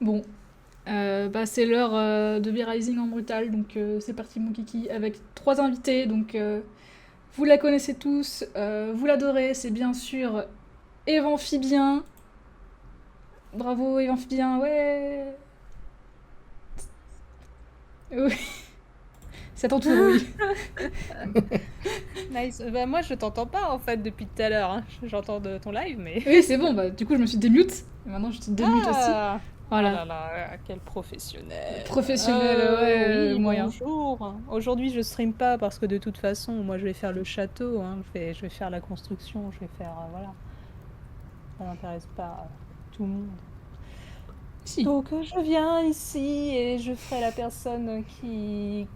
Bon, bah, c'est l'heure de V-Rising en brutal, donc c'est parti mon kiki, avec 3 invités, donc vous la connaissez tous, vous l'adorez, c'est bien sûr Eve Amphibien. Bravo Eve Amphibien, ouais. Oui, c'est à ton tour, oui. Nice. Bah, moi, je t'entends pas en fait depuis tout à l'heure. Hein. J'entends de ton live, mais. Oui, c'est bon, bah du coup je me suis démute, et maintenant je te démute aussi. Ah! Oh Voilà, là là, quel professionnel. professionnel, ouais, Oui, moyen. bonjour. Aujourd'hui, je stream pas parce que de toute façon, moi, je vais faire le château. Hein. Je vais faire la construction. Je vais faire. Voilà. Ça n'intéresse pas tout le monde. Si. Donc, je viens ici et je ferai la personne qui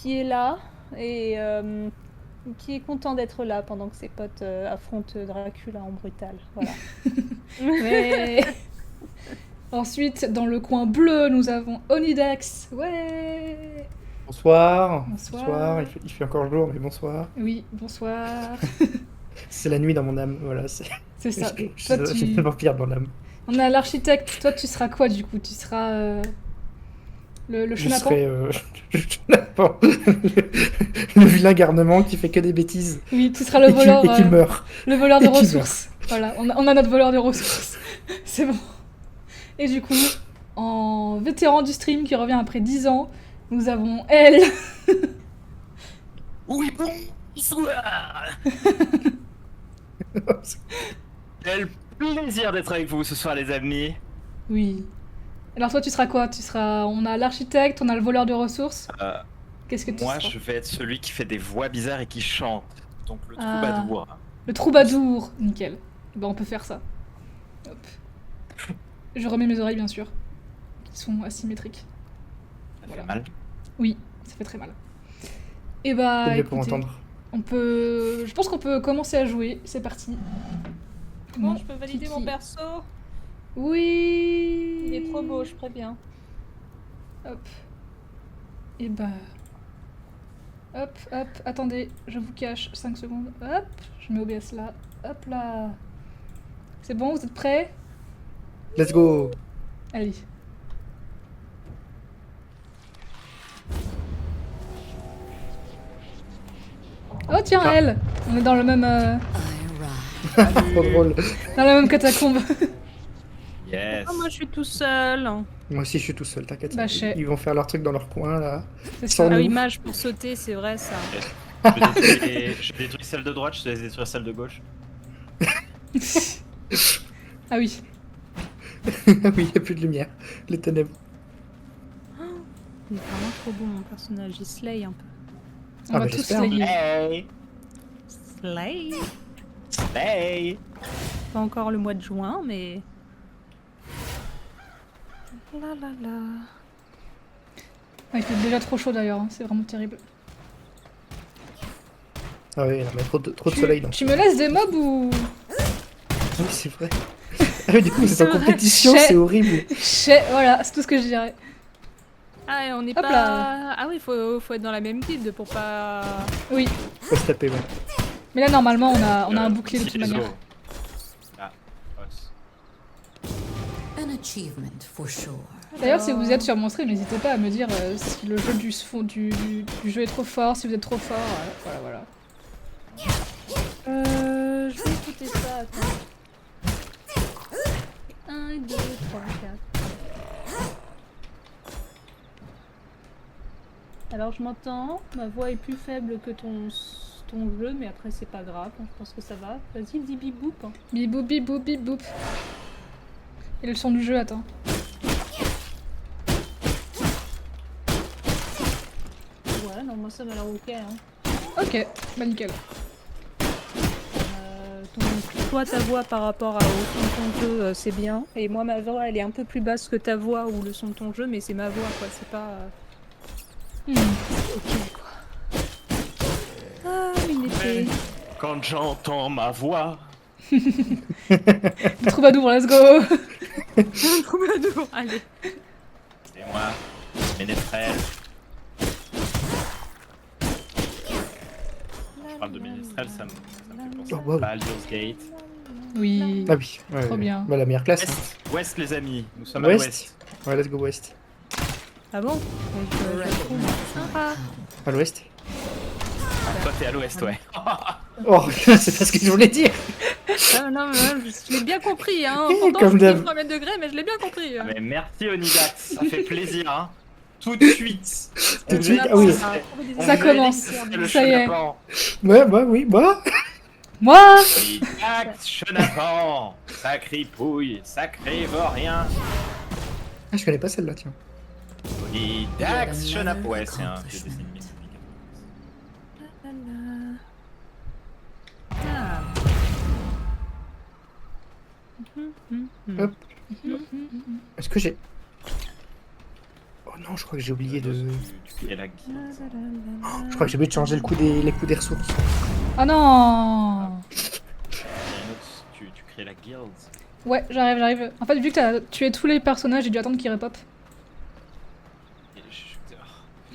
est là et qui est content d'être là pendant que ses potes affrontent Dracula en brutal. Voilà. Ouais. Ensuite, dans le coin bleu, nous avons Onidax. Ouais. Bonsoir, bonsoir, Bonsoir. il fait encore jour, mais bonsoir. Oui, bonsoir. C'est la nuit dans mon âme, voilà, C'est ça. Toi, j'ai le vampire dans l'âme. On a l'architecte. Toi, tu seras quoi du coup? Tu seras le Je chenapan? serai le vilain garnement qui fait que des bêtises Oui, tu seras le voleur, et qui meurt. le voleur de Et qui meurt. ressources. Voilà, on a notre voleur de ressources. C'est bon. Et du coup, en vétéran du stream qui revient après 10 ans, nous avons elle. Oui, bonsoir. Quel plaisir d'être avec vous ce soir, les amis. Oui. Alors toi, tu seras quoi? Tu seras. On a l'architecte, on a le voleur de ressources. Euh, Qu'est-ce que tu Moi, seras? je vais être celui qui fait des voix bizarres et qui chante. Donc le Ah, troubadour. le troubadour. Nickel. Bah, on peut faire ça. Hop. Je remets mes oreilles, bien sûr, qui sont asymétriques. Ça Voilà. fait mal. Oui, ça fait très mal. Et C'est bah, mieux pour écoutez, entendre. on peut. Je pense qu'on peut commencer à jouer. C'est parti. Bon, Mon je peux valider mon kiki. perso. Oui. Il est trop beau, je préviens. Hop. Et bah. Hop, hop. Attendez, je vous cache 5 secondes. Hop. Je mets OBS là. Hop là. C'est bon, vous êtes prêts? Let's go. Allez. Oh tiens, Ah. elle. On est dans le même. Trop drôle. Dans la même catacombe. Yes. Oh, moi, je suis tout seul. Moi aussi, je suis tout seul, t'inquiète. Bah, je sais. Ils vont faire leur truc dans leur coin, là. C'est Sans ça. Ah nous. oui, mage pour sauter, c'est vrai ça. Je détruis celle de droite, je te laisse détruire celle de gauche. Ah oui. Oui, il n'y a plus de lumière. Les ténèbres. Il est vraiment trop beau mon personnage, il slay un peu. On Ah, va bah, tous j'espère. slayer. Hey. Slay. Hey. Pas encore le mois de juin, mais. La la la. Ah, il fait déjà trop chaud d'ailleurs, hein. C'est vraiment terrible. Ah oui, non, mais trop de soleil, donc. Tu me laisses des mobs ou. Oui, c'est vrai. Ah oui, du coup, vous êtes C'est en vrai. compétition, Chais. c'est horrible. Voilà, c'est tout ce que je dirais. Ah, et on n'est Hop pas. là. Ah oui, faut être dans la même guilde pour pas. Oui. Faut se taper, ouais. Mais là, normalement, on a un bouclier de toute Ciseaux. manière. Ah, os. An achievement for sure. D'ailleurs, si vous êtes sur mon stream, n'hésitez pas à me dire si le jeu du jeu est trop fort, si vous êtes trop fort. Voilà. Je vais écouter ça, attends. 1, 2, 3, 4. Alors je m'entends, ma voix est plus faible que ton jeu, mais après c'est pas grave, je pense que ça va. Vas-y, dis bip boop. Bibou, bibou, bibou. Et le son du jeu, attends. Ouais, non, moi ça m'a l'air ok. Hein. Ok, bah nickel. Toi, ta voix par rapport au son de ton jeu, c'est bien. Et moi, ma voix, elle est un peu plus basse que ta voix ou le son de ton jeu, mais c'est ma voix, quoi. C'est pas. Ok, quoi. Ah, une épée. Quand j'entends ma voix. Le troubadour, let's go. Troubadour, allez. C'est moi, Ménestrel. Je parle de Ménestrel, ça me fait penser Oh, wow. à Baldur's Gate. Oui. Ah oui. Ouais, Trop ouais. bien. Bah, la meilleure classe. Hein. Ouest, les amis. Nous sommes à Ouest. l'ouest. Ouais, let's go West. Ah bon? Je le trouve sympa. À l'Ouest. Toi, t'es à l'ouest, ouais. Oh, c'est pas ce que je voulais dire. Ah, non, mais je l'ai bien compris, hein. Comme Pourtant, je d'hab. suis 3 mètres degrés, mais je l'ai bien compris. Ah, mais merci, Onidax. Ça fait plaisir, hein. Tout de suite. Tout de On suite, vous ah oui. a dit- Ça on Ça vous a dit commence. que c'était le Ça y est. chenapan. Ouais, bah oui, bah. Moi Onidax, chenapan. Sacripouille, sacré vaurien. Ah, je connais pas celle-là, tiens. Onidax, Yet chenapan. another Ouais, c'est un accomplishment. dessin animé. Ah. Hop. Est-ce que j'ai... Oh non, je crois que j'ai oublié de... Tu crées la guilde. Je crois que j'ai oublié de changer le coût les coûts des ressources. Oh non Tu crées la guilde. Ouais, j'arrive. En fait, vu que t'as tué tous les personnages, j'ai dû attendre qu'ils repop. Et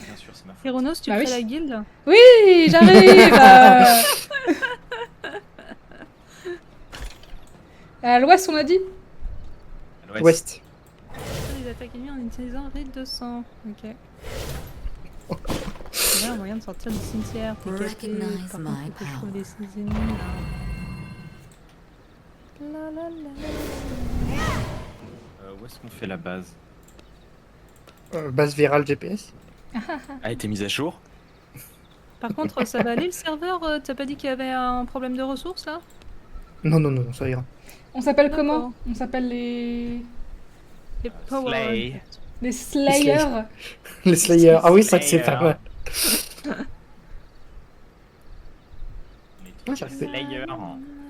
bien sûr, c'est ma faute. Héronos, tu Bah crées oui. la guilde? Oui, j'arrive À l'ouest, on a dit À l'ouest. Ouest. Les attaques ennemies en utilisant rythme de sang. Ok. Il y a un moyen de sortir du cimetière. T'es capté. Recognize Par my contre, faut que je trouve power. des ennemis là. La, la, la. Où est-ce qu'on fait la base? Base virale GPS. A été mise à jour? Par contre, ça va aller le serveur? T'as pas dit qu'il y avait un problème de ressources là? Non, non, non, ça ira. On s'appelle D'accord. comment On s'appelle les... Les power. Slay. Les Slayers. Les Slayers. Ah oui, c'est vrai que c'est pas mal. On est Ah, tous ça fait- Slayer.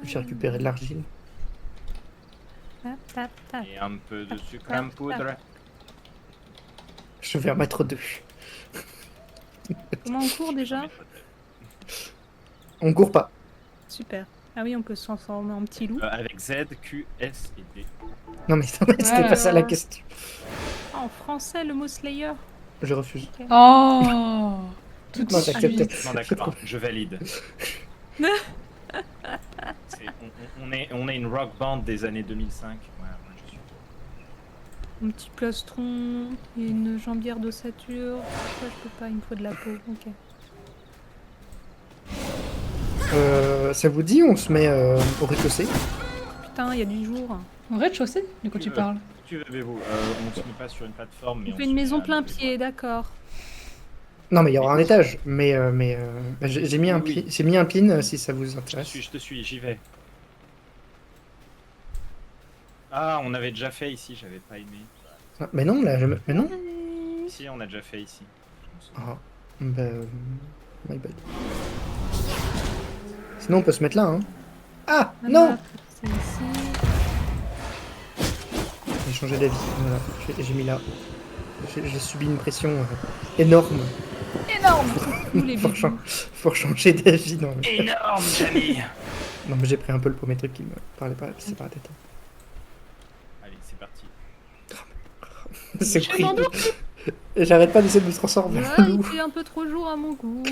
J'ai récupéré de l'argile. Tap, tap, tap. Et un peu de sucre en poudre. Je vais en mettre 2. Comment on court déjà? On court pas. Super. Ah oui, on peut se transformer en petit loup. Avec Z, Q, S et D. Non mais c'était pas ça la question. Ah, en français, le mot Slayer. Je refuse. Oh Tout de Non, suite. j'accepte. Non, d'accord, je valide. On est une rock band des années 2005. Ouais, moi, je suis. Un petit plastron et une jambière d'ossature. Ça, je peux pas, il me faut de la peau. Ok. Ça vous dit, on se met au rez-de-chaussée? Putain, il y a du jour. Au rez-de-chaussée De quoi tu parles Tu veux, vous on se met pas sur une plateforme. Mais On fait se une met maison à plein niveau. pied, d'accord. Non mais il y aura un étage. Mais j'ai mis, Oui. j'ai mis un pin si ça vous intéresse. Je te suis, j'y vais. Ah, on avait déjà fait ici, j'avais pas aimé. Ah, mais non, là, mais non. Si, on a déjà fait ici. Je me souviens. Ah, bah, my bad. Sinon on peut se mettre là, hein. Ah, non. C'est ici. J'ai changé d'avis. Voilà, j'ai mis là. J'ai subi une pression énorme. Tous les Faut, bijoux. faut changer d'avis. Non, mais... Énorme, Jamie. non, mais j'ai pris un peu le premier truc qui me parlait pas, c'est pas la tête. Allez, c'est parti. C'est Je horrible. m'endors. Et j'arrête pas d'essayer de me transformer Ouais, en il loup. fait un peu trop jour à mon goût.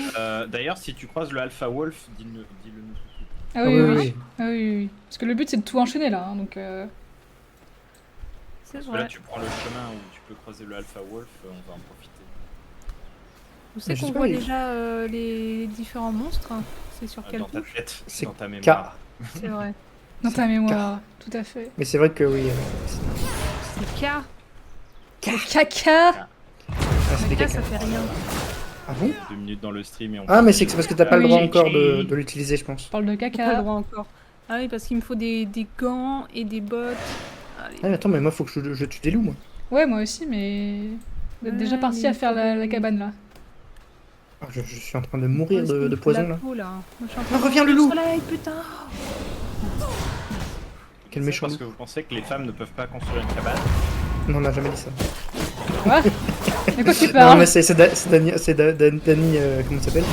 D'ailleurs, si tu croises le Alpha Wolf, dis-le nous tout de suite. Ah oui, oui, oui. Ah oui, oui, oui. Parce que le but c'est de tout enchaîner là, hein, donc... C'est Parce que là, vrai. tu prends le chemin où tu peux croiser le Alpha Wolf, on va en profiter. Vous savez Mais je qu'on sais pas, voit il- déjà les différents monstres? C'est sur quelle Dans ta touche? tête, C'est dans ta K. mémoire. C'est vrai. Dans ta mémoire, tout à fait. Mais c'est vrai que oui. C'est K. Le caca Ah, c'est des K, caca. ça fait rien. Ah bon? 2 minutes dans le stream et on Ah, mais c'est parce que t'as pas le Oui. droit encore de l'utiliser, je pense. Je parle de J'ai pas le caca. droit encore. Ah oui, parce qu'il me faut des gants et des bottes. Allez. Ah, mais attends, mais moi faut que je tue des loups, moi. Ouais, moi aussi, mais... Vous êtes déjà Ouais, parti mais à faire la cabane là. Ah, je suis en train de mourir Où est-ce qu'il de me faut poison la là. peau, là. Moi, je suis en Ah, train de reviens, le manger loup. soleil, putain. Quel C'est méchant parce loup. que vous pensez que les femmes ne peuvent pas construire une cabane. Non, on n'a jamais dit ça. Quoi De quoi tu Non, parles mais c'est Danny, comment il s'appelle?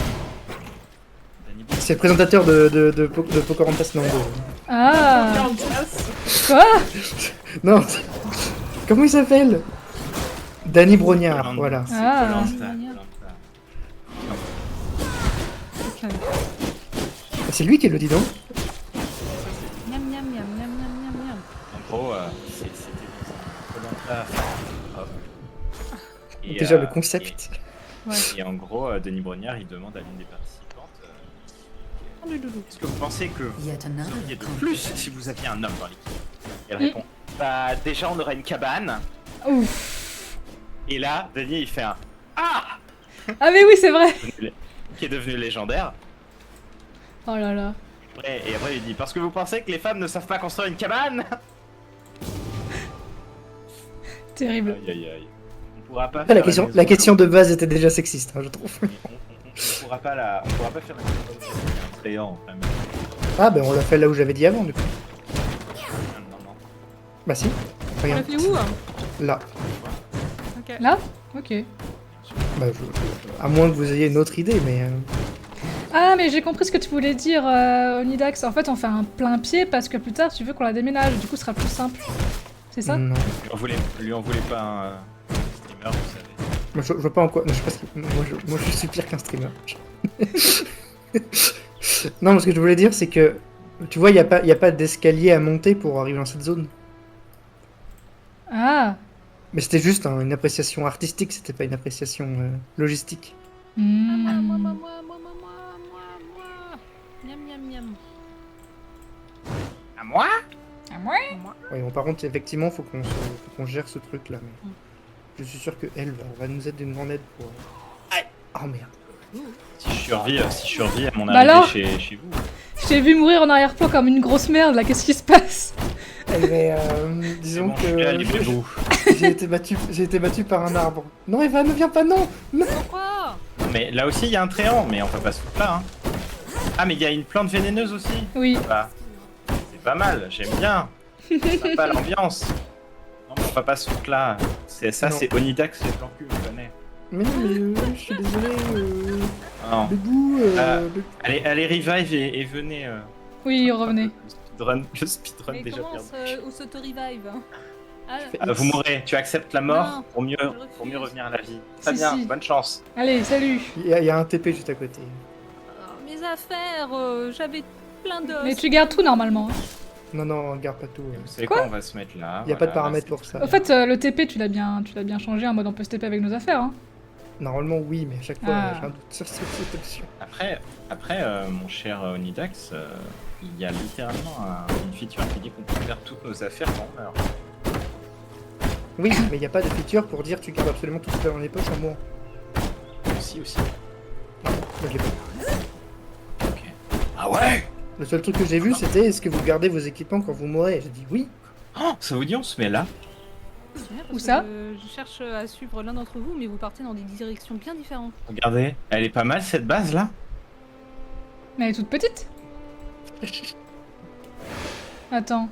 Danny C'est le présentateur de Pocahontas, non, Ah Quoi non, comment il s'appelle? Danny Brognard, voilà. C'est Ah. Koh-Lanta, Koh-Lanta. Ok. C'est lui qui le dit, non? Miam, miam, miam, gros, c'était Koh-Lanta. Et, Déjà le concept. Et en gros, Denis Brognard, il demande à l'une des participantes est-ce que vous pensez que vous Yet another auriez de accomplishment. plus si vous aviez un homme dans l'équipe? Elle répond bah, déjà, on aurait une cabane. Ouf. Et là, Denis, il fait un ah Ah mais oui, c'est vrai. qui est devenu légendaire. Oh là là. Et après, il dit parce que vous pensez que les femmes ne savent pas construire une cabane? Terrible. Aïe aïe aïe. On pourra pas Ah, la faire question de base était déjà sexiste, hein, je trouve. On pourra pas faire la maison effrayant, quand même. Ah ben on l'a fait là où j'avais dit avant du coup. Non, non. Bah si. On Regarde. l'a fait où hein Là. Ok. Là? Ok. Bah, à moins que vous ayez une autre idée, mais... Ah mais j'ai compris ce que tu voulais dire, Onidax. En fait, on fait un plein pied parce que plus tard, tu veux qu'on la déménage. Du coup, ce sera plus simple. C'est ça? Non. Lui en voulez pas un streamer, vous savez. Moi, je vois pas en quoi... Je sais pas ce que... moi, je suis pire qu'un streamer. Non, ce que je voulais dire, c'est que... Tu vois, il y a pas d'escalier à monter pour arriver dans cette zone. Ah. Mais c'était juste une appréciation artistique, c'était pas une appréciation logistique. Hmm. Ah, moi. Miam, miam, miam. À moi? Ah, moi? Ouais, bon, par contre, effectivement, faut qu'on gère ce truc-là. Mais... Je suis sûr que elle va nous être d'une grande aide pour... Oh merde. Si je survis à mon Bah arrivée alors chez vous. Je t'ai vu mourir en arrière-plan comme une grosse merde, là. Qu'est-ce qui se passe? Mais C'est disons bon, je suis là, livrez-vous. que j'ai été battu par un arbre. Non, Eva, ne viens pas, non. Pourquoi? Mais là aussi, il y a un tréant, mais on peut pas se foutre là. Hein. Ah, mais il y a une plante vénéneuse aussi. Oui. Bah, c'est pas mal, j'aime bien. Sympa l'ambiance. Non, mais on va pas se foutre là. Ça, Non. c'est Onidax, les plans cul, on connaît. Mais non, mais je suis désolé. Non. Le goût... Allez, revive et venez. Oui, revenez. Le speedrun Mais déjà comment perdu. on s'auto-revive ah, Vous mourrez, tu acceptes la mort Non, pour mieux refuse. revenir à la vie. Très Si, bien, si. bonne chance. Allez, salut. Il y a un TP juste à côté. Mes affaires, j'avais plein d'os. Mais tu gardes tout normalement. Hein. Non, regarde pas tout. Vous savez Quoi quoi, on va se mettre là. Il y a pas de voilà, paramètres là, pour ça. Au fait, le TP, tu l'as bien changé en mode on peut se TP avec nos affaires. Hein. Normalement, oui, mais à chaque fois, Ah. j'ai un doute sur cette option. Après, mon cher Onidax, il y a littéralement une feature qui dit qu'on peut faire toutes nos affaires quand on meurt. Oui, mais il n'y a pas de feature pour dire tu gardes absolument tout ce que tu as dans les poches en mourant. Aussi. Moi, je l'ai pas. Ok. Ah ouais. Le seul truc que j'ai vu, c'était est-ce que vous gardez vos équipements quand vous mourrez? J'ai dit oui. Oh, ça vous dit, on se met là? Où ça? Je cherche à suivre l'un d'entre vous, mais vous partez dans des directions bien différentes. Regardez, elle est pas mal cette base là. Mais elle est toute petite. Attends.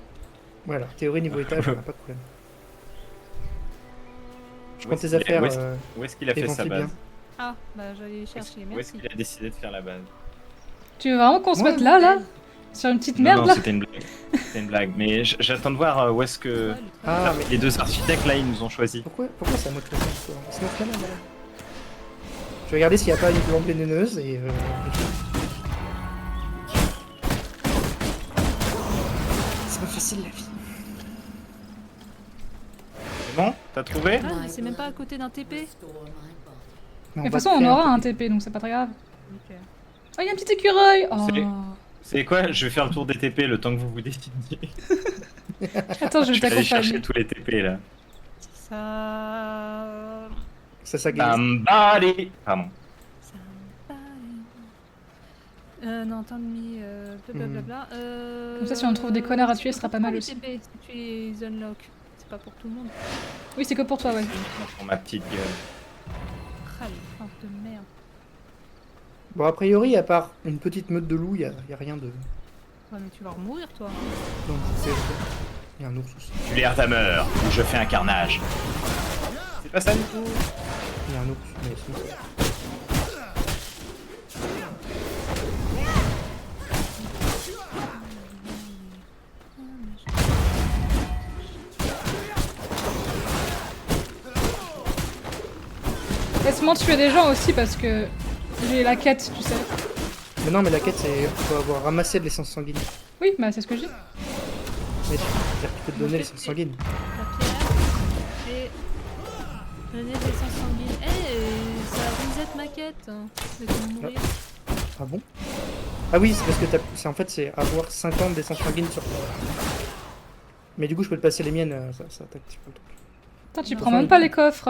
Voilà, théorie niveau étage, on n'a pas de problème. Je Où prends est-ce tes qu'il a- affaires. Où est-ce qu'il a fait sa ventile base? bien. Ah, bah j'allais chercher, Où est-ce merci. qu'il a décidé de faire la base? Tu veux vraiment qu'on se Ouais. mette là? Sur une petite merde Non, là? c'était une blague. C'était une blague. Mais j'attends de voir où est-ce que Ouais, le truc. Ah, mais les deux architectes là ils nous ont choisi. pourquoi c'est à moi de faire ça? C'est notre canal, voilà. Je vais regarder s'il n'y a pas une plante vénéneuse et... C'est pas facile la vie. C'est bon? T'as trouvé? Ah, mais c'est même pas à côté d'un TP. Restore my body. Mais De toute va façon, on faire aura un TP. TP, donc c'est pas très grave. Ok. Oh, il y a un petit écureuil! Oh. C'est quoi? Je vais faire le tour des TP le temps que vous vous décidiez. Attends, je vais vais aller chercher t'accompagner. tous les TP là. Ça... Ça s'agace. Somebody! Pardon. Non, tant de mi, blablabla. Comme ça, si on trouve des connards à tuer, ce sera pas mal les aussi. TP, si tu les unlock. C'est pas pour tout le monde. Oui, c'est que pour toi, ouais. Pour ma petite gueule. Ah, les plantes de merde. Bon, a priori, à part une petite meute de loups, il y a rien de... Ouais, mais tu vas remourir, toi. Donc, c'est... Il y a un ours aussi. Tu l'air d'Hammer, où je fais un carnage. C'est pas ça du tout. Il y a un ours, mais sinon, c'est- Laisse-moi tuer des gens aussi parce que j'ai la quête, tu sais. Mais non, mais la quête, c'est... Faut avoir ramassé de l'essence sanguine. Oui, bah c'est ce que je dis. Mais C'est-à-dire qu'il peut te donner le sang sanguine. La pierre. Et. Donner des sangs sanguines. Eh, ça reset ma quête. Je vais mourir. Ah bon? Ah oui, c'est parce que en fait, c'est avoir 50 d'essence sanguine sur toi. Mais du coup, je peux te passer les miennes, ça t'active pas le truc. Attends, tu Non, prends enfin, même pas les coffres,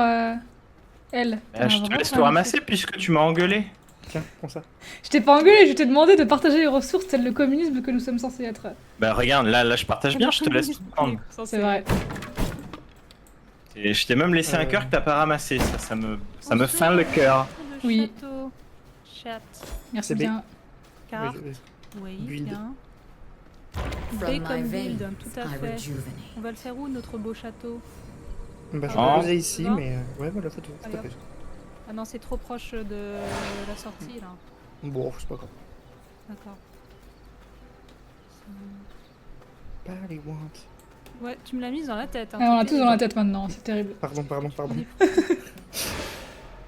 elle. Je te laisse tout ramasser puisque tu m'as engueulé. Tiens, prends ça. Je t'ai pas engueulé, je t'ai demandé de partager les ressources tel le communisme que nous sommes censés être. Bah regarde, là je partage bien, je te laisse tout prendre. C'est vrai. Et je t'ai même laissé un cœur que t'as pas ramassé, ça me feint le cœur. Le Oui. château. Chat. Merci C'est bien. Car. Oui, Oui, Build. bien. B From my comme build, veins, tout à I fait. rejuvenate. On va le faire où notre beau château? Bah, je Oh. vais le poser ici, Tu vois mais ouais, voilà, faut tout Allez, à fait. Ah non, c'est trop proche de la sortie là. Bon, c'est pas grave. D'accord. Body want. Ouais, tu me l'as mise dans la tête. Hein, Ah, on a t'es tous dans la terrible. tête maintenant, c'est terrible. Pardon.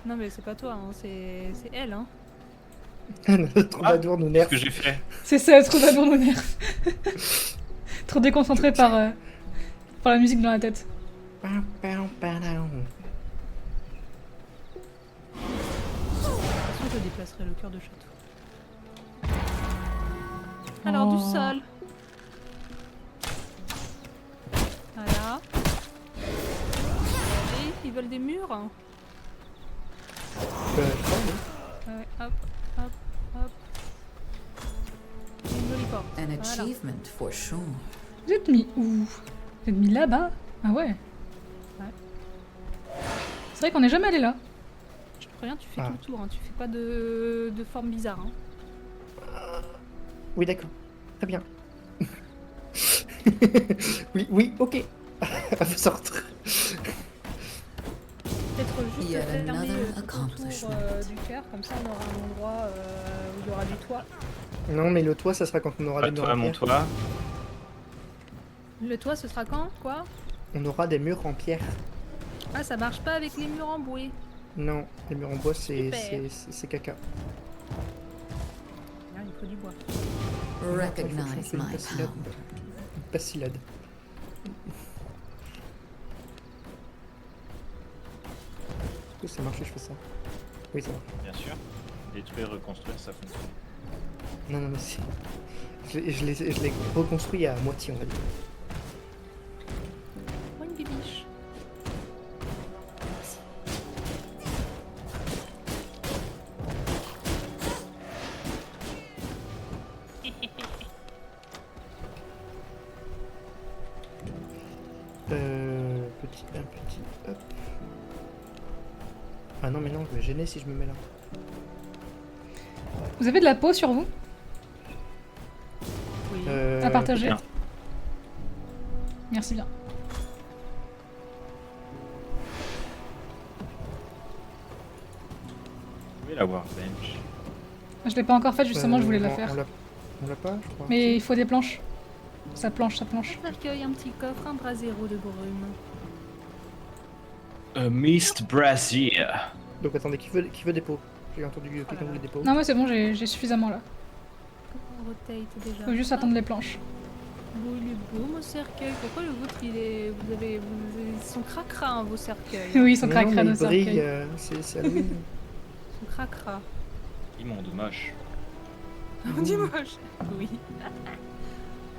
Non mais c'est pas toi, hein, c'est elle. Hein. Notre troubadour nous Qu'est-ce nerf. que j'ai fait? C'est ça, trop d'amour nos nerfs. Trop déconcentré par la musique dans la tête. De toute façon, je déplacerai le cœur de château. Alors du Oh. sol. Voilà. Et ils veulent des murs. Ouais, hop, hop, hop. Et une jolie porte. An Voilà. achievement for sure. Vous êtes mis où? Vous êtes mis là-bas? Ah ouais. C'est vrai qu'on n'est jamais allé là. Je te préviens, tu fais Ah. tout le tour, hein. Tu fais pas de forme bizarre. Hein. Oui, d'accord. Très bien. oui, ok. À sortir. Peut-être juste Yet fermer another tout accomplishment. autour du cœur, comme ça on aura un endroit où il y aura du toit. Non, mais le toit, ça sera quand on aura Pas des murs toi, en mon pierre. toit. Le toit, ce sera quand? Quoi? On aura des murs en pierre. Ah, ça marche pas avec les murs en bouée. Non, les murs en bois, c'est Super. c'est caca. Ah, il faut du bois. Recognize my power. Une passilade. Est-ce que ça marche si je fais ça? Oui, ça marche. Bien sûr. Détruire, reconstruire, ça fonctionne. Non, mais si. Je l'ai reconstruit à moitié, on va dire. Oh, une bibiche. Petit, hop. Ah non, mais non, je vais gêner si je me mets là. Vous avez de la peau sur vous? Oui. À partager? bien. Merci bien. Vous pouvez la workbench. Je l'ai pas encore faite, justement, je voulais la faire. On l'a pas, je crois. Mais il faut des planches. Ça planche. Cercueil, un petit coffre, un brasero de brume. A mist brazier. Donc attendez, qui veut des pots? J'ai entendu quelqu'un voulait des pots. Non, moi c'est bon, j'ai suffisamment là. On rotate déjà. Faut juste attendre les planches. Bon, il est beau mon cercueil. Pourquoi le vôtre il est. Ils sont cracra hein, vos cercueils. Oui, ils sont Mais cracra non, nos mais il brille, cercueils. c'est Halloween. Ils sont cracra. Immonde, moche. On dit moche. Oui.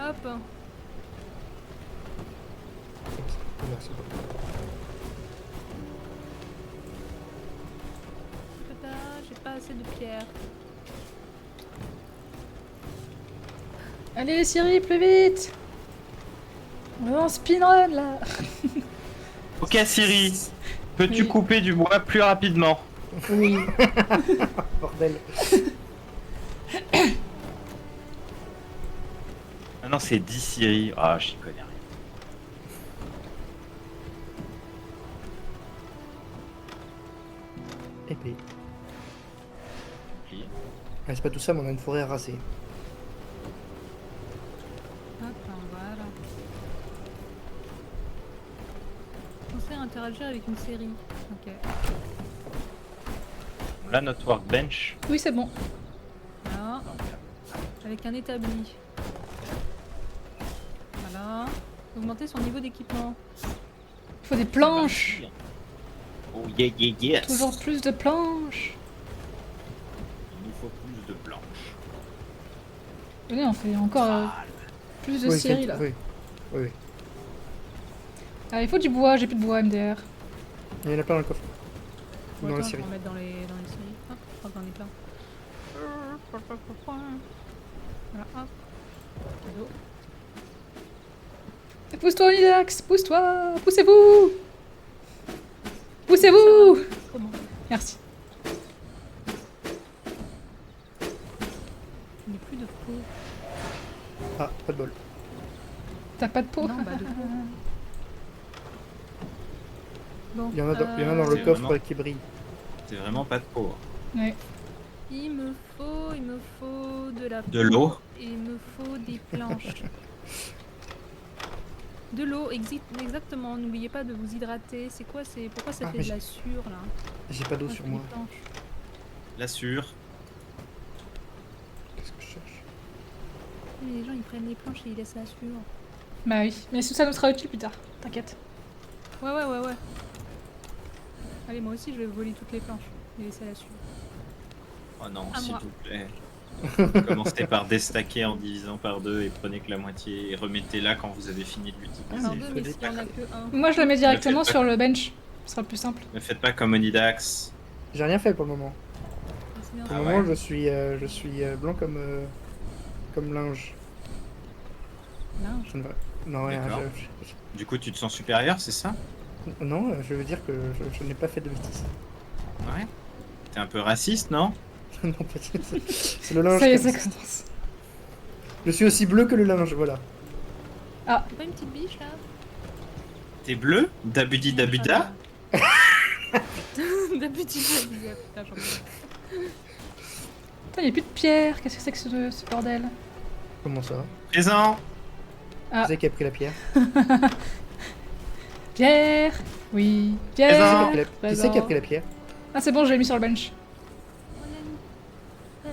Hop. Merci beaucoup. Tata, j'ai pas assez de pierres. Allez Siri, plus vite! On est en speedrun là! Ok Siri, peux-tu Oui. couper du bois plus rapidement? Oui. Bordel. Ah non, c'est 10 Siri. Ah, j'y connais rien. Épée. Oublié. Ah, c'est pas tout ça, mais on a une forêt à raser. Hop, voilà. Pensez à interagir avec une série. Ok. Là, notre workbench. Oui, c'est bon. Voilà. Avec un établi. Voilà. Augmenter son niveau d'équipement. Il faut des planches. Oh yeah yeah yes. Toujours plus de planches. Il nous faut plus de planches. Venez, on fait encore plus de Oui, séries là. Oui. Oui, oui. Ah, il faut du bois, j'ai plus de bois MDR. Il y en a plein dans le coffre. Bon, Dans la attends, je vais série. en mettre dans les séries. Hop, je crois que j'en ai plein. Voilà, hop. Cadeau. Pousse-toi Onidax, pousse-toi, poussez-vous. Poussez-vous. Comment? Merci. Je n'ai plus de peau. Ah, pas de bol. T'as pas de peau? Non, bah de peau. Bon, Il y en a dans le C'est coffre vraiment- qui brille. C'est vraiment pas de peau. Ouais. il me faut de la peau. De l'eau. Et il me faut des planches. De l'eau, exactement. N'oubliez pas de vous hydrater. C'est quoi? Pourquoi ça Ah, fait mais de la sueur là? J'ai pas d'eau Pourquoi sur c'est des moi. planches La sûre. Qu'est-ce que je cherche? Les gens ils prennent les planches et ils laissent la sueur. Bah oui, mais ça nous sera utile plus tard, t'inquiète. Ouais. Allez, moi aussi je vais voler toutes les planches et laisser la sueur. Oh non, À s'il moi. vous plaît. Commencez par déstacker en divisant par 2 et prenez que la moitié et remettez-la quand vous avez fini de l'utiliser. Alors il deux, faut mais des s'il y en a que un. Moi je la mets directement Ne faites sur le bench, ce sera le plus simple. Ne faites pas comme Onidax. J'ai rien fait pour le moment. C'est bien. Pour Ah le moment, ouais. je suis blanc comme linge. Linge. Je ne vais- Non, rien. D'accord. Du coup, tu te sens supérieur, c'est ça? Non, je veux dire que je n'ai pas fait de bêtises. Ouais. T'es un peu raciste, non? Non, pas du tout. C'est le linge. Ça y est, qui ça résiste. commence. Je suis aussi bleu que le linge, voilà. T'as pas une petite biche là? T'es bleu? Dabudi dabuda? Dabudi dabuda, putain j'en ai. Putain, y'a plus de pierre, qu'est-ce que c'est que ce bordel? Comment ça? Présent! Ah. Qui c'est qui a pris la pierre? Pierre. Oui, Qui c'est qui pierre. a pris la- Qui c'est qui a pris la pierre? Ah c'est bon, je l'ai mis sur le bench. Mon ami. Là,